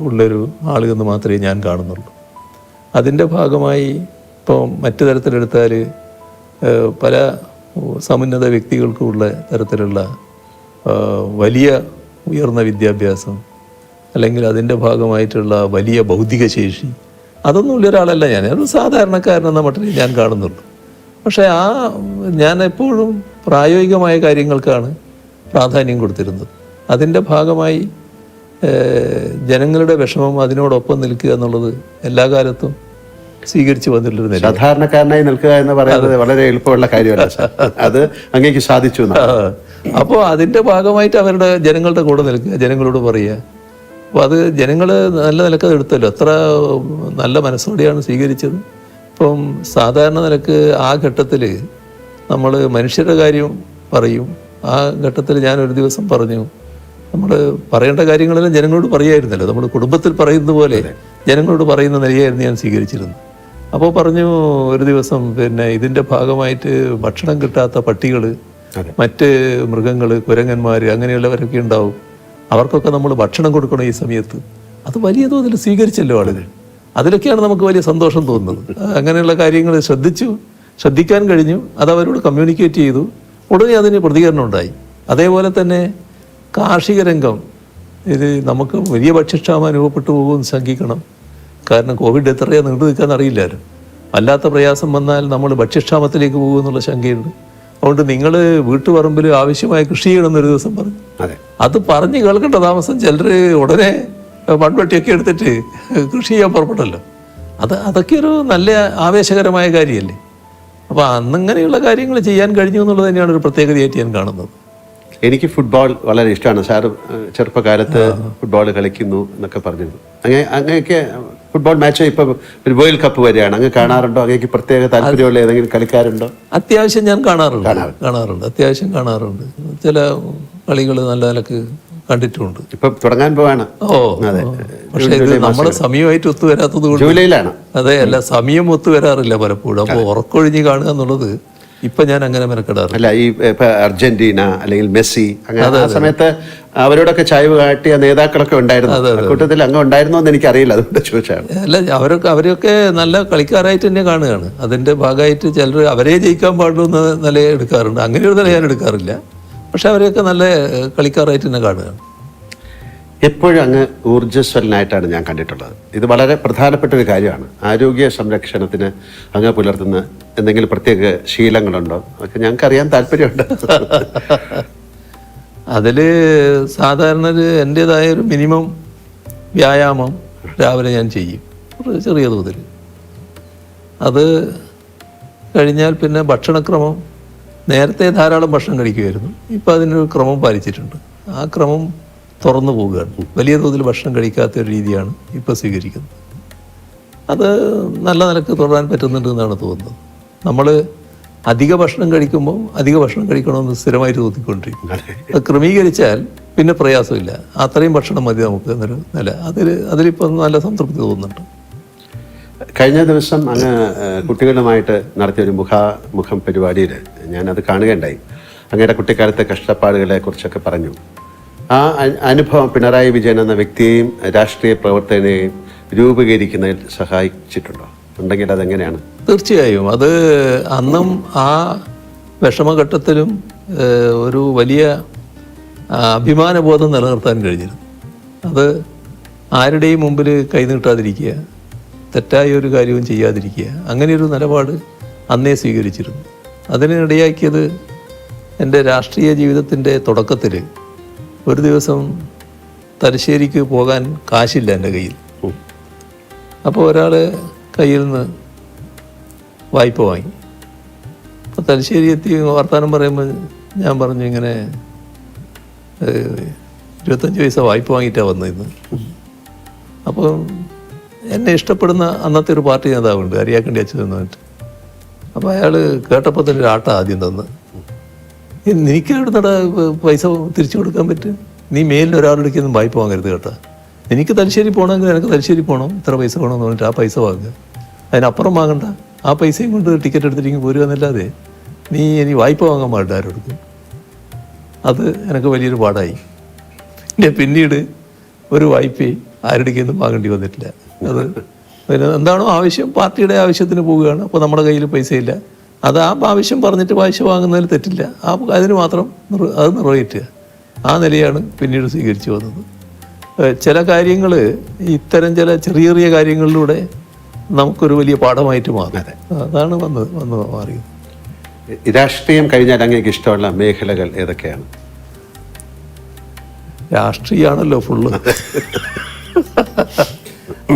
ഉള്ളൊരു ആളെന്ന് മാത്രമേ ഞാൻ കാണുന്നുള്ളൂ. അതിൻ്റെ ഭാഗമായി ഇപ്പോൾ മറ്റു തരത്തിലെടുത്താൽ പല സമുന്നത വ്യക്തികൾക്കുള്ള തരത്തിലുള്ള വലിയ ഉയർന്ന വിദ്യാഭ്യാസം അല്ലെങ്കിൽ അതിൻ്റെ ഭാഗമായിട്ടുള്ള വലിയ ബൗദ്ധിക ശേഷി അതൊന്നും ഉള്ള ഒരാളല്ല ഞാനൊരു സാധാരണക്കാരനെന്ന മട്ടിൽ ഞാൻ കാണുന്നുള്ളൂ. പക്ഷേ ഞാൻ എപ്പോഴും പ്രായോഗികമായ കാര്യങ്ങൾക്കാണ് പ്രാധാന്യം കൊടുത്തിരുന്നത്. അതിൻ്റെ ഭാഗമായി ജനങ്ങളുടെ വിഷമം അതിനോടൊപ്പം നിൽക്കുക എന്നുള്ളത് എല്ലാ കാലത്തും സ്വീകരിച്ചു വന്നിട്ടുള്ളൊരു സാധാരണക്കാരനായി നിൽക്കുക എന്ന് പറയുന്നത് വളരെ എളുപ്പമുള്ള കാര്യമല്ല. അത് അങ്ങേക്ക് സാധിച്ചു. അപ്പോൾ അതിൻ്റെ ഭാഗമായിട്ട് ജനങ്ങളുടെ കൂടെ നിൽക്കുക, ജനങ്ങളോട് പറയുക. അപ്പോൾ അത് ജനങ്ങൾ നല്ല നിലക്ക് അത് എടുത്തല്ലോ. എത്ര നല്ല മനസ്സോടെയാണ് സ്വീകരിച്ചത്. ഇപ്പം സാധാരണ നിലക്ക് ആ ഘട്ടത്തിൽ നമ്മൾ മനുഷ്യരുടെ കാര്യം പറയും. ആ ഘട്ടത്തിൽ ഞാനൊരു ദിവസം പറഞ്ഞു, നമ്മൾ പറയേണ്ട കാര്യങ്ങളെല്ലാം ജനങ്ങളോട് പറയായിരുന്നല്ലോ. നമ്മൾ കുടുംബത്തിൽ പറയുന്നത് പോലെ ജനങ്ങളോട് പറയുന്ന നിലയായിരുന്നു ഞാൻ സ്വീകരിച്ചിരുന്നത്. അപ്പോൾ പറഞ്ഞു ഒരു ദിവസം, പിന്നെ ഇതിൻ്റെ ഭാഗമായിട്ട് ഭക്ഷണം കിട്ടാത്ത പട്ടികൾ, മറ്റ് മൃഗങ്ങൾ, കുരങ്ങന്മാർ അങ്ങനെയുള്ളവരൊക്കെ ഉണ്ടാവും. അവർക്കൊക്കെ നമ്മൾ ഭക്ഷണം കൊടുക്കണം ഈ സമയത്ത്. അത് വലിയ തോതിൽ സ്വീകരിച്ചല്ലോ ആളുകൾ. അതിലൊക്കെയാണ് നമുക്ക് വലിയ സന്തോഷം തോന്നുന്നത്. അങ്ങനെയുള്ള കാര്യങ്ങൾ ശ്രദ്ധിക്കാൻ കഴിഞ്ഞു. അത് അവരോട് കമ്മ്യൂണിക്കേറ്റ് ചെയ്തു. ഉടനെ അതിന് പ്രതികരണം ഉണ്ടായി. അതേപോലെ തന്നെ കാർഷിക രംഗം, ഇത് നമുക്ക് വലിയ ഭക്ഷ്യക്ഷാമം അനുഭവപ്പെട്ടു പോകുമെന്ന് ശങ്കിക്കണം. കാരണം കോവിഡ് എത്രയാണ് നീണ്ടു നിൽക്കാന്ന് അറിയില്ലായിരുന്നു. അല്ലാത്ത പ്രയാസം വന്നാൽ നമ്മൾ ഭക്ഷ്യക്ഷാമത്തിലേക്ക് പോകുമെന്നുള്ള ശങ്കയുണ്ട്. അതുകൊണ്ട് നിങ്ങൾ വീട്ടുപറമ്പിൽ ആവശ്യമായ കൃഷി ചെയ്യണമെന്നൊരു ദിവസം പറഞ്ഞു. അത് പറഞ്ഞ് കേൾക്കേണ്ട താമസം ചിലർ ഉടനെ മൺവെട്ടിയൊക്കെ എടുത്തിട്ട് കൃഷി ചെയ്യാൻ പുറപ്പെട്ടല്ലോ. അതൊക്കെ ഒരു നല്ല ആവേശകരമായ കാര്യമല്ലേ. അപ്പോൾ അന്നിങ്ങനെയുള്ള കാര്യങ്ങൾ ചെയ്യാൻ കഴിഞ്ഞു എന്നുള്ളത് തന്നെയാണ് ഒരു പ്രത്യേകതയായിട്ട് ഞാൻ കാണുന്നത്. എനിക്ക് ഫുട്ബോൾ വളരെ ഇഷ്ടമാണ്. സാറ് ചെറുപ്പകാലത്ത് ഫുട്ബോൾ കളിക്കുന്നു എന്നൊക്കെ പറഞ്ഞിരുന്നു. അങ്ങനെയൊക്കെ ഫുട്ബോൾ മാച്ച് ഇപ്പോൾ ഒരു വേൾഡ് കപ്പ് വരികയാണ്, അങ്ങ് കാണാറുണ്ടോ? അങ്ങേക്ക് പ്രത്യേക താല്പര്യമുള്ള ഏതെങ്കിലും കളിക്കാരുണ്ടോ? അത്യാവശ്യം ഞാൻ കാണാറുണ്ട്. അത്യാവശ്യം കാണാറുണ്ട്. ചില കളികൾ നല്ല നിലക്ക് കണ്ടിട്ടുമുണ്ട്. ഇപ്പൊ തുടങ്ങാൻ പോവാണ്. പക്ഷെ ഇത് നമ്മുടെ സമയമായിട്ട് ഒത്തുവരാത്തത് കൊണ്ട് ജൂലൈയിലാണ്. അതെ, അല്ല സമയം ഒത്തുവരാറില്ല പലപ്പോഴും. അപ്പോൾ ഉറക്കൊഴിഞ്ഞ് കാണുക എന്നുള്ളത് ഇപ്പൊ ഞാൻ അങ്ങനെ മെനക്കെടാറില്ല. അല്ല, ഈ അർജന്റീന അല്ലെങ്കിൽ മെസ്സി അങ്ങനെ ആ സമയത്ത് അവരോടൊക്കെ ചായ്വ് കാട്ടിയ നേതാക്കളൊക്കെ ഉണ്ടായിരുന്നു. കൂട്ടത്തിൽ അങ്ങ് ഉണ്ടായിരുന്നോ എന്ന് എനിക്കറിയില്ല, അതുകൊണ്ട് ചോദിച്ചാണ്. അല്ല, അവരൊക്കെ നല്ല കളിക്കാരായിട്ട് തന്നെ കാണുകയാണ്. അതിന്റെ ഭാഗമായിട്ട് ചിലർ അവരെ ജയിക്കാൻ പാടുള്ളൂ എന്ന നില എടുക്കാറുണ്ട്. അങ്ങനെ ഒരു നില ഞാൻ എടുക്കാറില്ല. പക്ഷെ അവരെയൊക്കെ നല്ല കളിക്കാരായിട്ട് തന്നെ കാണുകയാണ്. എപ്പോഴും അങ്ങ് ഊർജ്ജസ്വലനായിട്ടാണ് ഞാൻ കണ്ടിട്ടുള്ളത്. ഇത് വളരെ പ്രധാനപ്പെട്ട ഒരു കാര്യമാണ്. ആരോഗ്യ സംരക്ഷണത്തിന് അങ്ങ് പുലർത്തുന്ന എന്തെങ്കിലും പ്രത്യേക ശീലങ്ങളുണ്ടോ? അതൊക്കെ ഞങ്ങൾക്ക് അറിയാൻ താല്പര്യമുണ്ട്. അതിൽ സാധാരണ എൻ്റേതായ ഒരു മിനിമം വ്യായാമം രാവിലെ ഞാൻ ചെയ്യും, ചെറിയ തോതിൽ. അത് കഴിഞ്ഞാൽ പിന്നെ ഭക്ഷണക്രമം, നേരത്തെ ധാരാളം ഭക്ഷണം കഴിക്കുമായിരുന്നു. ഇപ്പം അതിനൊരു ക്രമം പാലിച്ചിട്ടുണ്ട്. ആ ക്രമം തുറന്നു പോവുകയാണ്. വലിയ തോതിൽ ഭക്ഷണം കഴിക്കാത്ത ഒരു രീതിയാണ് ഇപ്പോൾ സ്വീകരിക്കുന്നത്. അത് നല്ല നിലക്ക് തുടരാൻ പറ്റുന്നുണ്ട് എന്നാണ് തോന്നുന്നത്. നമ്മൾ അധിക ഭക്ഷണം കഴിക്കുമ്പോൾ അധിക ഭക്ഷണം കഴിക്കണമെന്ന് സ്ഥിരമായിട്ട് തോന്നിക്കൊണ്ടിരിക്കും. അത് ക്രമീകരിച്ചാൽ പിന്നെ പ്രയാസമില്ല. അത്രയും ഭക്ഷണം മതി നമുക്ക് എന്നൊരു നില. അതിലിപ്പോൾ നല്ല സംതൃപ്തി തോന്നുന്നുണ്ട്. കഴിഞ്ഞ ദിവസം അങ്ങ് കുട്ടികളുമായിട്ട് നടത്തിയൊരു മുഖാമുഖം പരിപാടിയിൽ ഞാനത് കാണുകയുണ്ടായി. അങ്ങയുടെ കുട്ടിക്കാലത്തെ കഷ്ടപ്പാടുകളെ കുറിച്ചൊക്കെ പറഞ്ഞു. ആ അനുഭവം പിണറായി വിജയൻ എന്ന വ്യക്തിയെയും രാഷ്ട്രീയ പ്രവർത്തകനെയും രൂപീകരിക്കുന്നതിൽ സഹായിച്ചിട്ടുണ്ടോ? ഉണ്ടെങ്കിൽ അതെങ്ങനെയാണ്? തീർച്ചയായും. അത് അന്നും ആ വിഷമഘട്ടത്തിലും ഒരു വലിയ അഭിമാനബോധം നിലനിർത്താൻ കഴിഞ്ഞിരുന്നു. അത് ആരുടെയും മുമ്പിൽ കൈനീട്ടാതിരിക്കുക, തെറ്റായ ഒരു കാര്യവും ചെയ്യാതിരിക്കുക, അങ്ങനെയൊരു നിലപാട് അന്നേ സ്വീകരിച്ചിരുന്നു. അതിനിടയാക്കിയത് എൻ്റെ രാഷ്ട്രീയ ജീവിതത്തിൻ്റെ തുടക്കത്തിൽ ഒരു ദിവസം തലശ്ശേരിക്ക് പോകാൻ കാശില്ല എൻ്റെ കയ്യിൽ. അപ്പോൾ ഒരാൾ കയ്യിൽ നിന്ന് വായ്പ വാങ്ങി. അപ്പോൾ തലശ്ശേരി എത്തി വർത്തമാനം പറയുമ്പോൾ ഞാൻ പറഞ്ഞു, ഇങ്ങനെ 25 പൈസ വായ്പ വാങ്ങിയിട്ടാണ് വന്നിരുന്നു. അപ്പോൾ എന്നെ ഇഷ്ടപ്പെടുന്ന അന്നത്തെ ഒരു പാർട്ടി നേതാവുണ്ട്, അരിയാക്കണ്ടി അച്ഛൻ എന്ന് പറഞ്ഞിട്ട്. അപ്പോൾ അയാൾ കേട്ടപ്പോൾ തന്നെ ഒരു ആട്ട ആദ്യം തന്ന്, നിനക്ക് എവിടുന്നടാ പൈസ തിരിച്ചു കൊടുക്കാൻ പറ്റും? നീ മേലിൽ ഒരാളെടുക്കൊന്നും വായ്പ വാങ്ങരുത് കേട്ടോ. എനിക്ക് തലശ്ശേരി പോകണമെങ്കിൽ എനിക്ക് തലശ്ശേരി പോകണം, ഇത്ര പൈസ വേണമെന്ന് പറഞ്ഞിട്ട് ആ പൈസ വാങ്ങുക. അതിനപ്പുറം വാങ്ങണ്ട. ആ പൈസയും കൊണ്ട് ടിക്കറ്റ് എടുത്തിരിക്കും പോരുക എന്നല്ലാതെ നീ ഇനി വായ്പ വാങ്ങാൻ പാടില്ല ആരോടുക്കും. അത് എനിക്ക് വലിയൊരു പാടായി. പിന്നീട് ഒരു വായ്പയും ആരുടെക്കൊന്നും വാങ്ങേണ്ടി വന്നിട്ടില്ല. അത് പിന്നെ എന്താണോ ആവശ്യം, പാർട്ടിയുടെ ആവശ്യത്തിന് പോവുകയാണ്. അപ്പോൾ നമ്മുടെ കയ്യിൽ പൈസയില്ല, അത് ആ ആവശ്യം പറഞ്ഞിട്ട് പൈസ വാങ്ങുന്നതിൽ തെറ്റില്ല. അതിന് മാത്രം അത് നിറവേറ്റുക. ആ നിലയാണ് പിന്നീട് സ്വീകരിച്ചു വന്നത്. ചില കാര്യങ്ങൾ, ഇത്തരം ചില ചെറിയ ചെറിയ കാര്യങ്ങളിലൂടെ നമുക്കൊരു വലിയ പാഠമായിട്ട് മാറും. അതാണ് വന്ന് മാറിയത്. രാഷ്ട്രീയം കഴിഞ്ഞാൽ അങ്ങേക്ക് ഇഷ്ടമുള്ള മേഖലകൾ ഏതൊക്കെയാണ്? രാഷ്ട്രീയമാണല്ലോ ഫുള്ള്.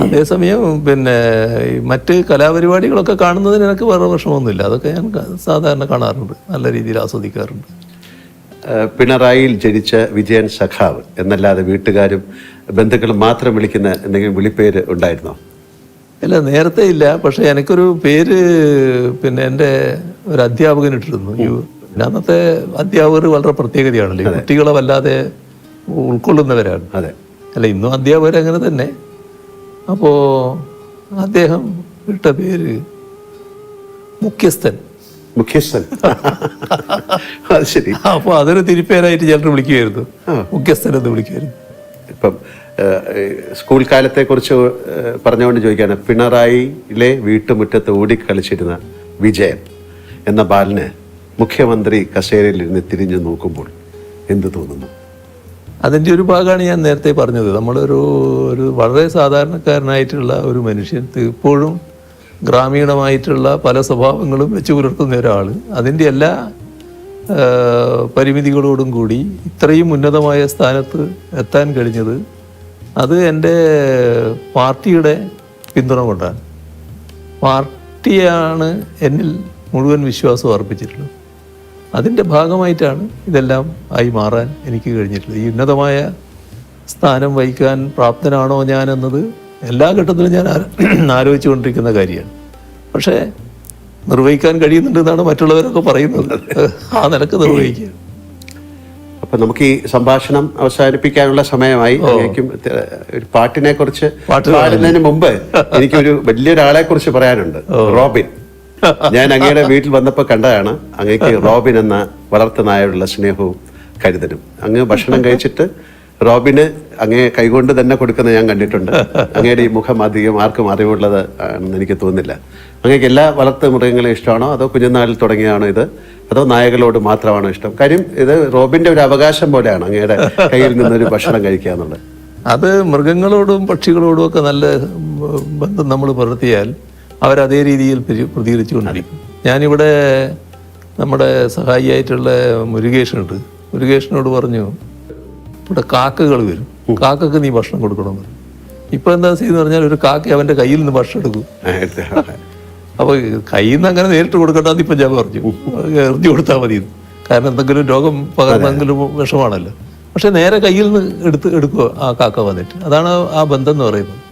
അതേസമയം പിന്നെ മറ്റ് കലാപരിപാടികളൊക്കെ കാണുന്നതിന് എനിക്ക് വേറെ പ്രശ്നമൊന്നുമില്ല. അതൊക്കെ ഞാൻ സാധാരണ കാണാറുണ്ട്, നല്ല രീതിയിൽ ആസ്വദിക്കാറുണ്ട്. പിണറായിയിൽ ജനിച്ച വിജയൻ സഖാവ് എന്നല്ലാതെ വീട്ടുകാരും ബന്ധുക്കളും മാത്രം വിളിക്കുന്ന എന്തെങ്കിലും വിളിപ്പേര് ഉണ്ടായിരുന്നോ? ഇല്ല, നേരത്തെ ഇല്ല. പക്ഷെ എനിക്കൊരു പേര് പിന്നെ എൻ്റെ ഒരു അധ്യാപകൻ ഇട്ടിരുന്നു. പിന്നെ അന്നത്തെ അധ്യാപകർ വളരെ പ്രത്യേകതയാണല്ലോ, കുട്ടികളെ വല്ലാതെ ഉൾക്കൊള്ളുന്നവരാണ്. അതെ, അല്ല ഇന്നും അധ്യാപകർ അങ്ങനെ തന്നെ. അപ്പോൾ അദ്ദേഹം ഇട്ട പേര് മുഖ്യസ്ഥൻ. അത് ശരി. അപ്പോൾ അതൊരു തിരിപ്പേരായിട്ട് ചിലർ വിളിക്കുമായിരുന്നു, മുഖ്യസ്ഥൻ എന്ന് വിളിക്കുമായിരുന്നു. ഇപ്പം സ്കൂൾ കാലത്തെ കുറിച്ച് പറഞ്ഞുകൊണ്ട് ചോദിക്കുകയാണ്, പിണറായിയിലെ വീട്ടുമുറ്റത്ത് ഓടിക്കളിച്ചിരുന്ന വിജയൻ എന്ന ബാലന് മുഖ്യമന്ത്രി കസേരയിൽ ഇരുന്ന് തിരിഞ്ഞു നോക്കുമ്പോൾ എന്ത് തോന്നുന്നു? അതിൻ്റെ ഒരു ഭാഗമാണ് ഞാൻ നേരത്തെ പറഞ്ഞത്. നമ്മളൊരു വളരെ സാധാരണക്കാരനായിട്ടുള്ള ഒരു മനുഷ്യൻ, ഇപ്പോഴും ഗ്രാമീണമായിട്ടുള്ള പല സ്വഭാവങ്ങളും വെച്ച് പുലർത്തുന്ന ഒരാൾ, അതിൻ്റെ എല്ലാ പരിമിതികളോടും കൂടി ഇത്രയും ഉന്നതമായ സ്ഥാനത്ത് എത്താൻ കഴിഞ്ഞത് അത് എൻ്റെ പാർട്ടിയുടെ പിന്തുണ കൊണ്ടാണ്. പാർട്ടിയാണ് എന്നിൽ മുഴുവൻ വിശ്വാസം അർപ്പിച്ചിട്ടുള്ളത്. അതിൻ്റെ ഭാഗമായിട്ടാണ് ഇതെല്ലാം ആയി മാറാൻ എനിക്ക് കഴിഞ്ഞിട്ടുള്ളത്. ഈ ഉന്നതമായ സ്ഥാനം വഹിക്കാൻ പ്രാപ്തനാണോ ഞാൻ എന്നത് എല്ലാ ഘട്ടത്തിലും ഞാൻ ആലോചിച്ചു കൊണ്ടിരിക്കുന്ന കാര്യമാണ്. പക്ഷേ നിർവഹിക്കാൻ കഴിയുന്നുണ്ടെന്നാണ് മറ്റുള്ളവരൊക്കെ പറയുന്നത്. ആ നിലക്ക് നിർവഹിക്കുക. അപ്പം നമുക്ക് ഈ സംഭാഷണം അവസാനിപ്പിക്കാനുള്ള സമയമായി. ഒരു പാട്ടിനെ കുറിച്ച് പാടുന്നതിന് മുമ്പ് എനിക്കൊരു വലിയൊരാളെ കുറിച്ച് പറയാനുണ്ട്. റോബിൻ. ഞാൻ അങ്ങയുടെ വീട്ടിൽ വന്നപ്പോൾ കണ്ടതാണ്. അങ്ങേക്ക് റോബിൻ എന്ന വളർത്തുനായോടുള്ള സ്നേഹവും കരുതലും. അങ്ങ് ഭക്ഷണം കഴിച്ചിട്ട് റോബിന് അങ്ങേ കൈകൊണ്ട് തന്നെ കൊടുക്കുന്നത് ഞാൻ കണ്ടിട്ടുണ്ട്. അങ്ങയുടെ ഈ മുഖം അധികം ആർക്കും അറിവുള്ളത് ആണെന്ന് എനിക്ക് തോന്നുന്നില്ല. അങ്ങേക്ക് എല്ലാ വളർത്തു മൃഗങ്ങളെയും ഇഷ്ടമാണോ, അതോ കുഞ്ഞുനാളിൽ തുടങ്ങിയാണോ ഇത്, അതോ നായകളോട് മാത്രമാണോ ഇഷ്ടം? കാര്യം ഇത് റോബിന്റെ ഒരു അവകാശം പോലെയാണ് അങ്ങയുടെ കയ്യിൽ നിന്നൊരു ഭക്ഷണം കഴിക്കുക എന്നുള്ളത്. അത് മൃഗങ്ങളോടും പക്ഷികളോടും ഒക്കെ നല്ല ബന്ധം നമ്മൾ പുലർത്തിയാൽ അവരതേ രീതിയിൽ പ്രതികരിച്ചുകൊണ്ടിരിക്കും. ഞാനിവിടെ നമ്മുടെ സഹായിയായിട്ടുള്ള മുരുകേഷനുണ്ട്. മുരുകേഷനോട് പറഞ്ഞു, ഇവിടെ കാക്കകൾ വരും, കാക്കക്ക് നീ ഭക്ഷണം കൊടുക്കണമെന്ന്. ഇപ്പം എന്താ ചെയ്യുന്നത് പറഞ്ഞാൽ, ഒരു കാക്ക അവൻ്റെ കയ്യിൽ നിന്ന് ഭക്ഷണം എടുക്കും. അപ്പോൾ കയ്യിൽ നിന്ന് അങ്ങനെ നേരിട്ട് കൊടുക്കണ്ടെന്ന് ഇപ്പം ഞാൻ പറഞ്ഞു, എറിഞ്ഞു കൊടുത്താൽ മതി. കാരണം എന്തെങ്കിലും രോഗം പകർന്നെങ്കിലും വിഷമാണല്ലോ. പക്ഷെ നേരെ കയ്യിൽ നിന്ന് എടുക്കുക ആ കാക്ക വന്നിട്ട്. അതാണ് ആ ബന്ധം എന്ന് പറയുന്നത്.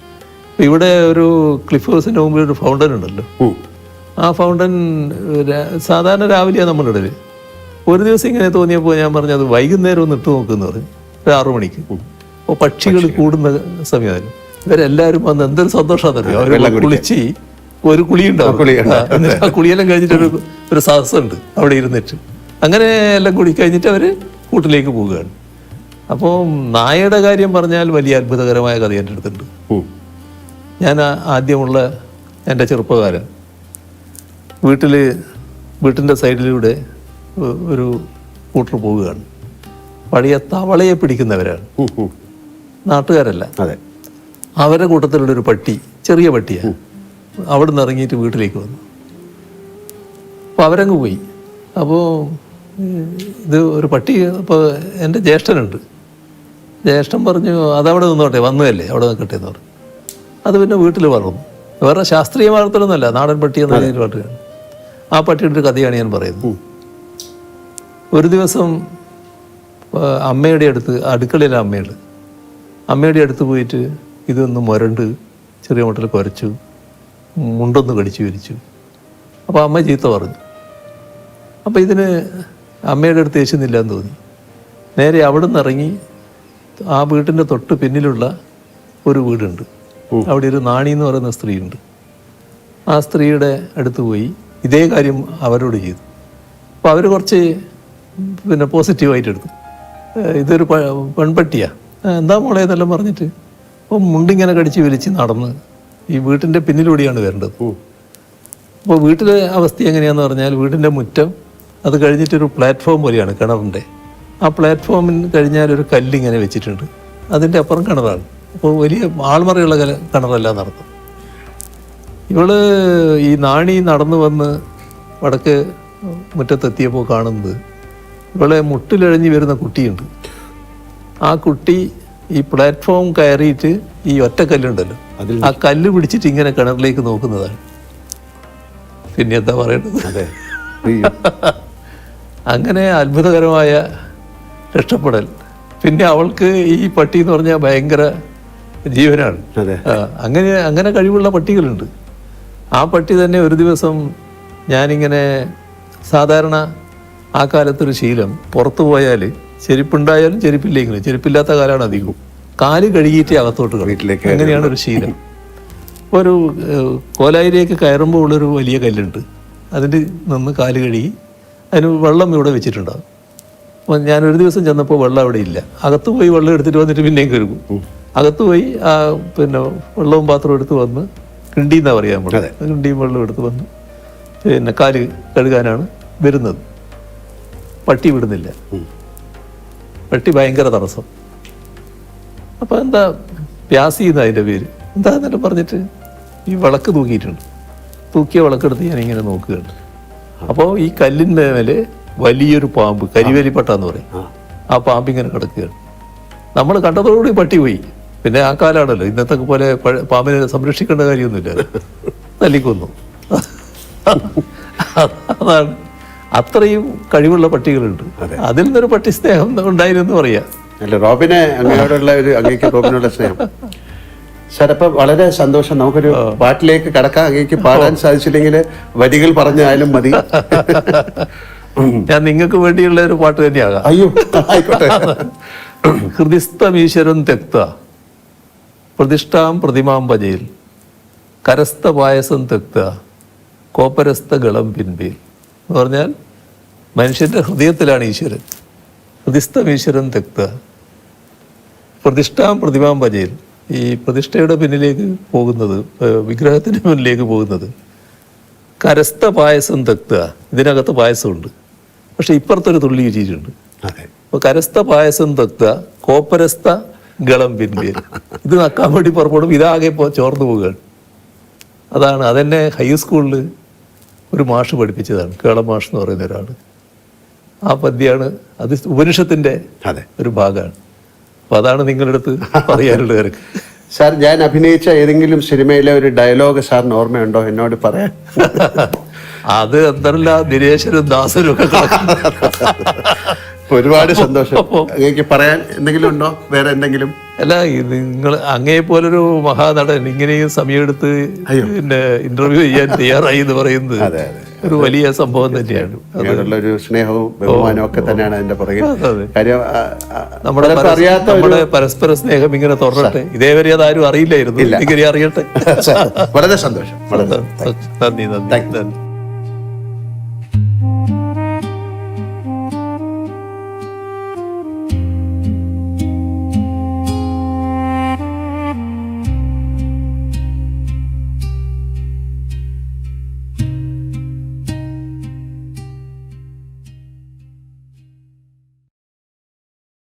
ഇവിടെ ഒരു ക്ലിഫ് ഹൗസിൻ്റെ മുമ്പിൽ ഒരു ഫൗണ്ടൻ ഉണ്ടല്ലോ. ആ ഫൗണ്ടൻ സാധാരണ രാവിലെയാണ് നമ്മളിടല്. ഒരു ദിവസം ഇങ്ങനെ തോന്നിയപ്പോൾ ഞാൻ പറഞ്ഞു അത് വൈകുന്നേരം ഒന്ന് ഇട്ട് നോക്കുമെന്ന് പറഞ്ഞു. ഒരു 6 മണിക്ക്. അപ്പോൾ പക്ഷികൾ കൂടുന്ന സമയമായിരുന്നു. ഇവരെല്ലാവരും വന്ന് എന്തൊരു സന്തോഷമാണെന്നറിയോ. അവർ കുളിച്ച് ഒരു കുളിയുണ്ടാവും. ആ കുളിയെല്ലാം കഴിഞ്ഞിട്ട് ഒരു സദസ്സുണ്ട് അവിടെ ഇരുന്നിട്ട്. അങ്ങനെ എല്ലാം കുളി കഴിഞ്ഞിട്ട് അവർ കൂട്ടിലേക്ക് പോവുകയാണ്. അപ്പോൾ നായയുടെ കാര്യം പറഞ്ഞാൽ വലിയ അത്ഭുതകരമായ കഥ എൻ്റെ അടുത്തുണ്ട്. ഞാൻ ആദ്യമുള്ള എൻ്റെ ചെറുപ്പകാലം വീട്ടിൻ്റെ സൈഡിലൂടെ ഒരു കൂട്ടർ പോവുകയാണ്. പഴയ തവളയെ പിടിക്കുന്നവരാണ്, നാട്ടുകാരല്ല. അതെ. അവരുടെ കൂട്ടത്തിലുള്ള ഒരു പട്ടി, ചെറിയ പട്ടിയാണ്. അവിടെ നിന്ന് ഇറങ്ങിയിട്ട് വീട്ടിലേക്ക് വന്നു. അപ്പോൾ അവരങ്ങ് പോയി. അപ്പോൾ ഇത് ഒരു പട്ടി. അപ്പോൾ എൻ്റെ ജ്യേഷ്ഠനുണ്ട്. ജ്യേഷ്ഠൻ പറഞ്ഞു അതവിടെ നിന്നോട്ടെ, വന്നതല്ലേ അവിടെ നിൽക്കട്ടെ എന്ന് പറഞ്ഞു. അത് പിന്നെ വീട്ടിൽ വളർന്നു. വേറെ ശാസ്ത്രീയ വളർത്തലൊന്നുമല്ല, നാടൻ പട്ടി എന്ന രീതിയിൽ വളർത്തുകയാണ്. ആ പട്ടിയുടെ ഒരു കഥയാണ് ഞാൻ പറയുന്നത്. ഒരു ദിവസം അമ്മയുടെ അടുത്ത്, അടുക്കളയിലെ അമ്മയുടെ അടുത്ത് പോയിട്ട് ഇതൊന്ന് മുരണ്ട് ചെറിയ മട്ടിൽ കുരച്ചു, മുണ്ടൊന്ന് കടിച്ചു വിരിച്ചു. അപ്പോൾ അമ്മ ചീത്ത പറഞ്ഞു. അപ്പോൾ ഇതിന് അമ്മയുടെ അടുത്ത് യേശുന്നില്ല എന്ന് തോന്നി. നേരെ അവിടെ നിന്ന് ഇറങ്ങി ആ വീട്ടിൻ്റെ തൊട്ട് പിന്നിലുള്ള ഒരു വീടുണ്ട്. അവിടെ ഒരു നാണി എന്ന് പറയുന്ന സ്ത്രീയുണ്ട്. ആ സ്ത്രീയുടെ അടുത്ത് പോയി ഇതേ കാര്യം അവരോട് ചെയ്തു. അപ്പോൾ അവർ കുറച്ച് പിന്നെ പോസിറ്റീവായിട്ട് എടുത്തു. ഇതൊരു പെൺപട്ടിയാണ്, എന്താ മോളെ എന്നെല്ലാം പറഞ്ഞിട്ട് അപ്പോൾ മുണ്ടിങ്ങനെ കടിച്ച് വലിച്ച് നടന്ന് ഈ വീട്ടിൻ്റെ പിന്നിലൂടെയാണ് വരേണ്ടത്. അപ്പോൾ വീട്ടിലെ അവസ്ഥ എങ്ങനെയാണെന്ന് പറഞ്ഞാൽ വീടിൻ്റെ മുറ്റം അത് കഴിഞ്ഞിട്ടൊരു പ്ലാറ്റ്ഫോം പോലെയാണ് കിണറിൻ്റെ. ആ പ്ലാറ്റ്ഫോമിന് കഴിഞ്ഞാൽ ഒരു കല്ലിങ്ങനെ വെച്ചിട്ടുണ്ട്. അതിൻ്റെ അപ്പുറം കിണറാണ്. അപ്പോൾ വലിയ ആൾമറയുള്ള കിണറല്ല നടത്തും. ഇവള് ഈ നാണി നടന്നു വന്ന് വടക്ക് മുറ്റത്തെത്തിയപ്പോൾ കാണുന്നത് ഇവളെ മുട്ടിലഴഞ്ഞ് വരുന്ന കുട്ടിയുണ്ട്. ആ കുട്ടി ഈ പ്ലാറ്റ്ഫോം കയറിയിട്ട് ഈ ഒറ്റക്കല്ലുണ്ടല്ലോ, ആ കല്ല് പിടിച്ചിട്ട് ഇങ്ങനെ കിണറിലേക്ക് നോക്കുന്നതാണ്. പിന്നെ എന്താ പറയേണ്ടത്? അങ്ങനെ അത്ഭുതകരമായ രക്ഷപ്പെടൽ. പിന്നെ അവൾക്ക് ഈ പട്ടി എന്ന് പറഞ്ഞാൽ ഭയങ്കര ജീവനാണ്. അങ്ങനെ കഴിവുള്ള പട്ടികളുണ്ട്. ആ പട്ടി തന്നെ ഒരു ദിവസം ഞാനിങ്ങനെ സാധാരണ ആ കാലത്തൊരു ശീലം, പുറത്തു പോയാൽ ചെരുപ്പുണ്ടായാലും ചെരുപ്പില്ലെങ്കിലും, ചെരുപ്പില്ലാത്ത കാലമാണ് അധികവും, കാല് കഴുകിയിട്ട് അകത്തോട്ട് കളിക്കിലേക്ക്. അങ്ങനെയാണ് ഒരു ശീലം. ഒരു കോലായിലേക്ക് കയറുമ്പോൾ ഉള്ളൊരു വലിയ കല്ലുണ്ട്, അതിൻ്റെ നിന്ന് കാല് കഴുകി അതിന് വെള്ളം ഇവിടെ വെച്ചിട്ടുണ്ടാകും. അപ്പോൾ ഞാനൊരു ദിവസം ചെന്നപ്പോൾ വെള്ളം അവിടെ ഇല്ല. അകത്ത് പോയി വെള്ളം എടുത്തിട്ട് വന്നിട്ട് പിന്നെയും കഴുകും. അകത്ത് പോയി പിന്നെ വെള്ളവും പാത്രവും എടുത്ത് വന്ന് കിണ്ടിന്നാണ് പറയാൻ പറ്റും, കിണ്ടിയും വെള്ളം എടുത്ത് വന്ന് പിന്നെ കാല് കഴുകാനാണ് വരുന്നത്. പട്ടി വിടുന്നില്ല. പട്ടി ഭയങ്കര തടസ്സം. അപ്പോൾ എന്താ പ്യാസി എന്നാ അതിൻ്റെ പേര്. എന്താന്നെല്ലാം പറഞ്ഞിട്ട് ഈ വിളക്ക് തൂക്കിയിട്ടുണ്ട്. തൂക്കിയ വിളക്കെടുത്ത് ഞാനിങ്ങനെ നോക്കുകയാണ്. അപ്പോൾ ഈ കല്ലിൻ്റെ മേലെ വലിയൊരു പാമ്പ്, കരിവേലിപ്പട്ടാന്ന് പറയും, ആ പാമ്പിങ്ങനെ കിടക്കുകയാണ്. നമ്മൾ കണ്ടതോടുകൂടി പട്ടി പോയി. പിന്നെ ആ കാലാണല്ലോ, ഇന്നത്തെ പോലെ പാമ്പിനെ സംരക്ഷിക്കേണ്ട കാര്യമൊന്നുമില്ല, തല്ലിക്കൊന്നു. അതാണ്, അത്രയും കഴിവുള്ള പട്ടികളുണ്ട്. അതിൽ നിന്നൊരു പട്ടി സ്നേഹം ഉണ്ടായിരുന്നു പറയാം. അല്ല, റോബിനെ അങ്ങയോടുള്ള അങ്ങേക്ക് റോബിനുള്ള സ്നേഹം. സാർ, അപ്പം വളരെ സന്തോഷം. നമുക്കൊരു പാട്ടിലേക്ക് കടക്കാം. അങ്ങേക്ക് പാടാൻ സാധിച്ചില്ലെങ്കിൽ വരികൾ പറഞ്ഞാലും മതി. ഞാൻ നിങ്ങൾക്ക് വേണ്ടിയുള്ള ഒരു പാട്ട് തന്നെയാകാം. അയ്യോ, ആയിക്കോട്ടെ. ഹൃദിസ്ഥമീശ്വരം തെക്ത പ്രതിഷ്ഠാം പ്രതിമാം ഭജയിൽ കരസ്ഥ പായസം തെക്ത കോപ്പരസ്ഥ ഗളം പിൻപേൽ എന്ന് പറഞ്ഞാൽ മനുഷ്യന്റെ ഹൃദയത്തിലാണ് ഈശ്വരൻ. ഹൃദിസ്ഥമീശ്വരം തെക്ത പ്രതിഷ്ഠാം പ്രതിമാം ഭജയിൽ, ഈ പ്രതിഷ്ഠയുടെ പിന്നിലേക്ക് പോകുന്നത്, വിഗ്രഹത്തിന് മുന്നിലേക്ക് പോകുന്നത്. കരസ്ഥ പായസം തെക്ത, ഇതിനകത്ത് പായസമുണ്ട്, പക്ഷെ ഇപ്പുറത്തൊരു തുള്ളി വെച്ചിട്ടുണ്ട്. അപ്പൊ കരസ്ഥ പായസം തെക്ത കോപ്പരസ്ഥ ഗളം പിൻപേൽ, ഇത് നക്കാൻ വേണ്ടി പുറപ്പെടും. ഇതാകെ ചോർന്നു പോവുകയാണ്. അതാണ്, അതെന്നെ ഹൈസ്കൂളിൽ ഒരു മാഷ് പഠിപ്പിച്ചതാണ്, കേളം മാഷ് എന്ന് പറയുന്ന ഒരാൾ. ആ പദ്യമാണ്, അത് ഉപനിഷത്തിന്റെ ഒരു ഭാഗമാണ്. അപ്പൊ അതാണ് നിങ്ങളുടെ അടുത്ത് പറയാനുള്ള കാര്യം. സാർ, ഞാൻ അഭിനയിച്ച ഏതെങ്കിലും സിനിമയിലെ ഒരു ഡയലോഗ് സാറിന് ഓർമ്മയുണ്ടോ എന്നോട് പറയാൻ? അത് എന്തല്ല, ദിനേശനും ദാസനും ഒക്കെ ഒരുപാട് സന്തോഷം. പറയാൻ എന്തെങ്കിലും ഉണ്ടോ, വേറെ എന്തെങ്കിലും? അല്ല നിങ്ങൾ അങ്ങേ പോലൊരു മഹാനടൻ ഇങ്ങനെയും സമയമെടുത്ത് പിന്നെ ഇന്റർവ്യൂ ചെയ്യാൻ തയ്യാറായി എന്ന് പറയുന്നത് അതെ അതെ ഒരു വലിയ സംഭവം തന്നെയാണ്. അങ്ങനെയുള്ള ഒരു സ്നേഹവും ബഹുമാനവും ഒക്കെ തന്നെയാണ് അതിന്റെ പുറകിൽ. അതെ. കാര്യം നമ്മുടെ പലർക്കും അറിയാത്ത നമ്മുടെ പരസ്പര സ്നേഹം ഇങ്ങനെ തുടരട്ടെ. ഇതേവരെ അതാരും അറിയില്ലായിരുന്നു, ഇങ്ങനെ അറിയട്ടെ. വളരെ സന്തോഷം. വളരെ നന്ദി നന്ദി നന്ദി.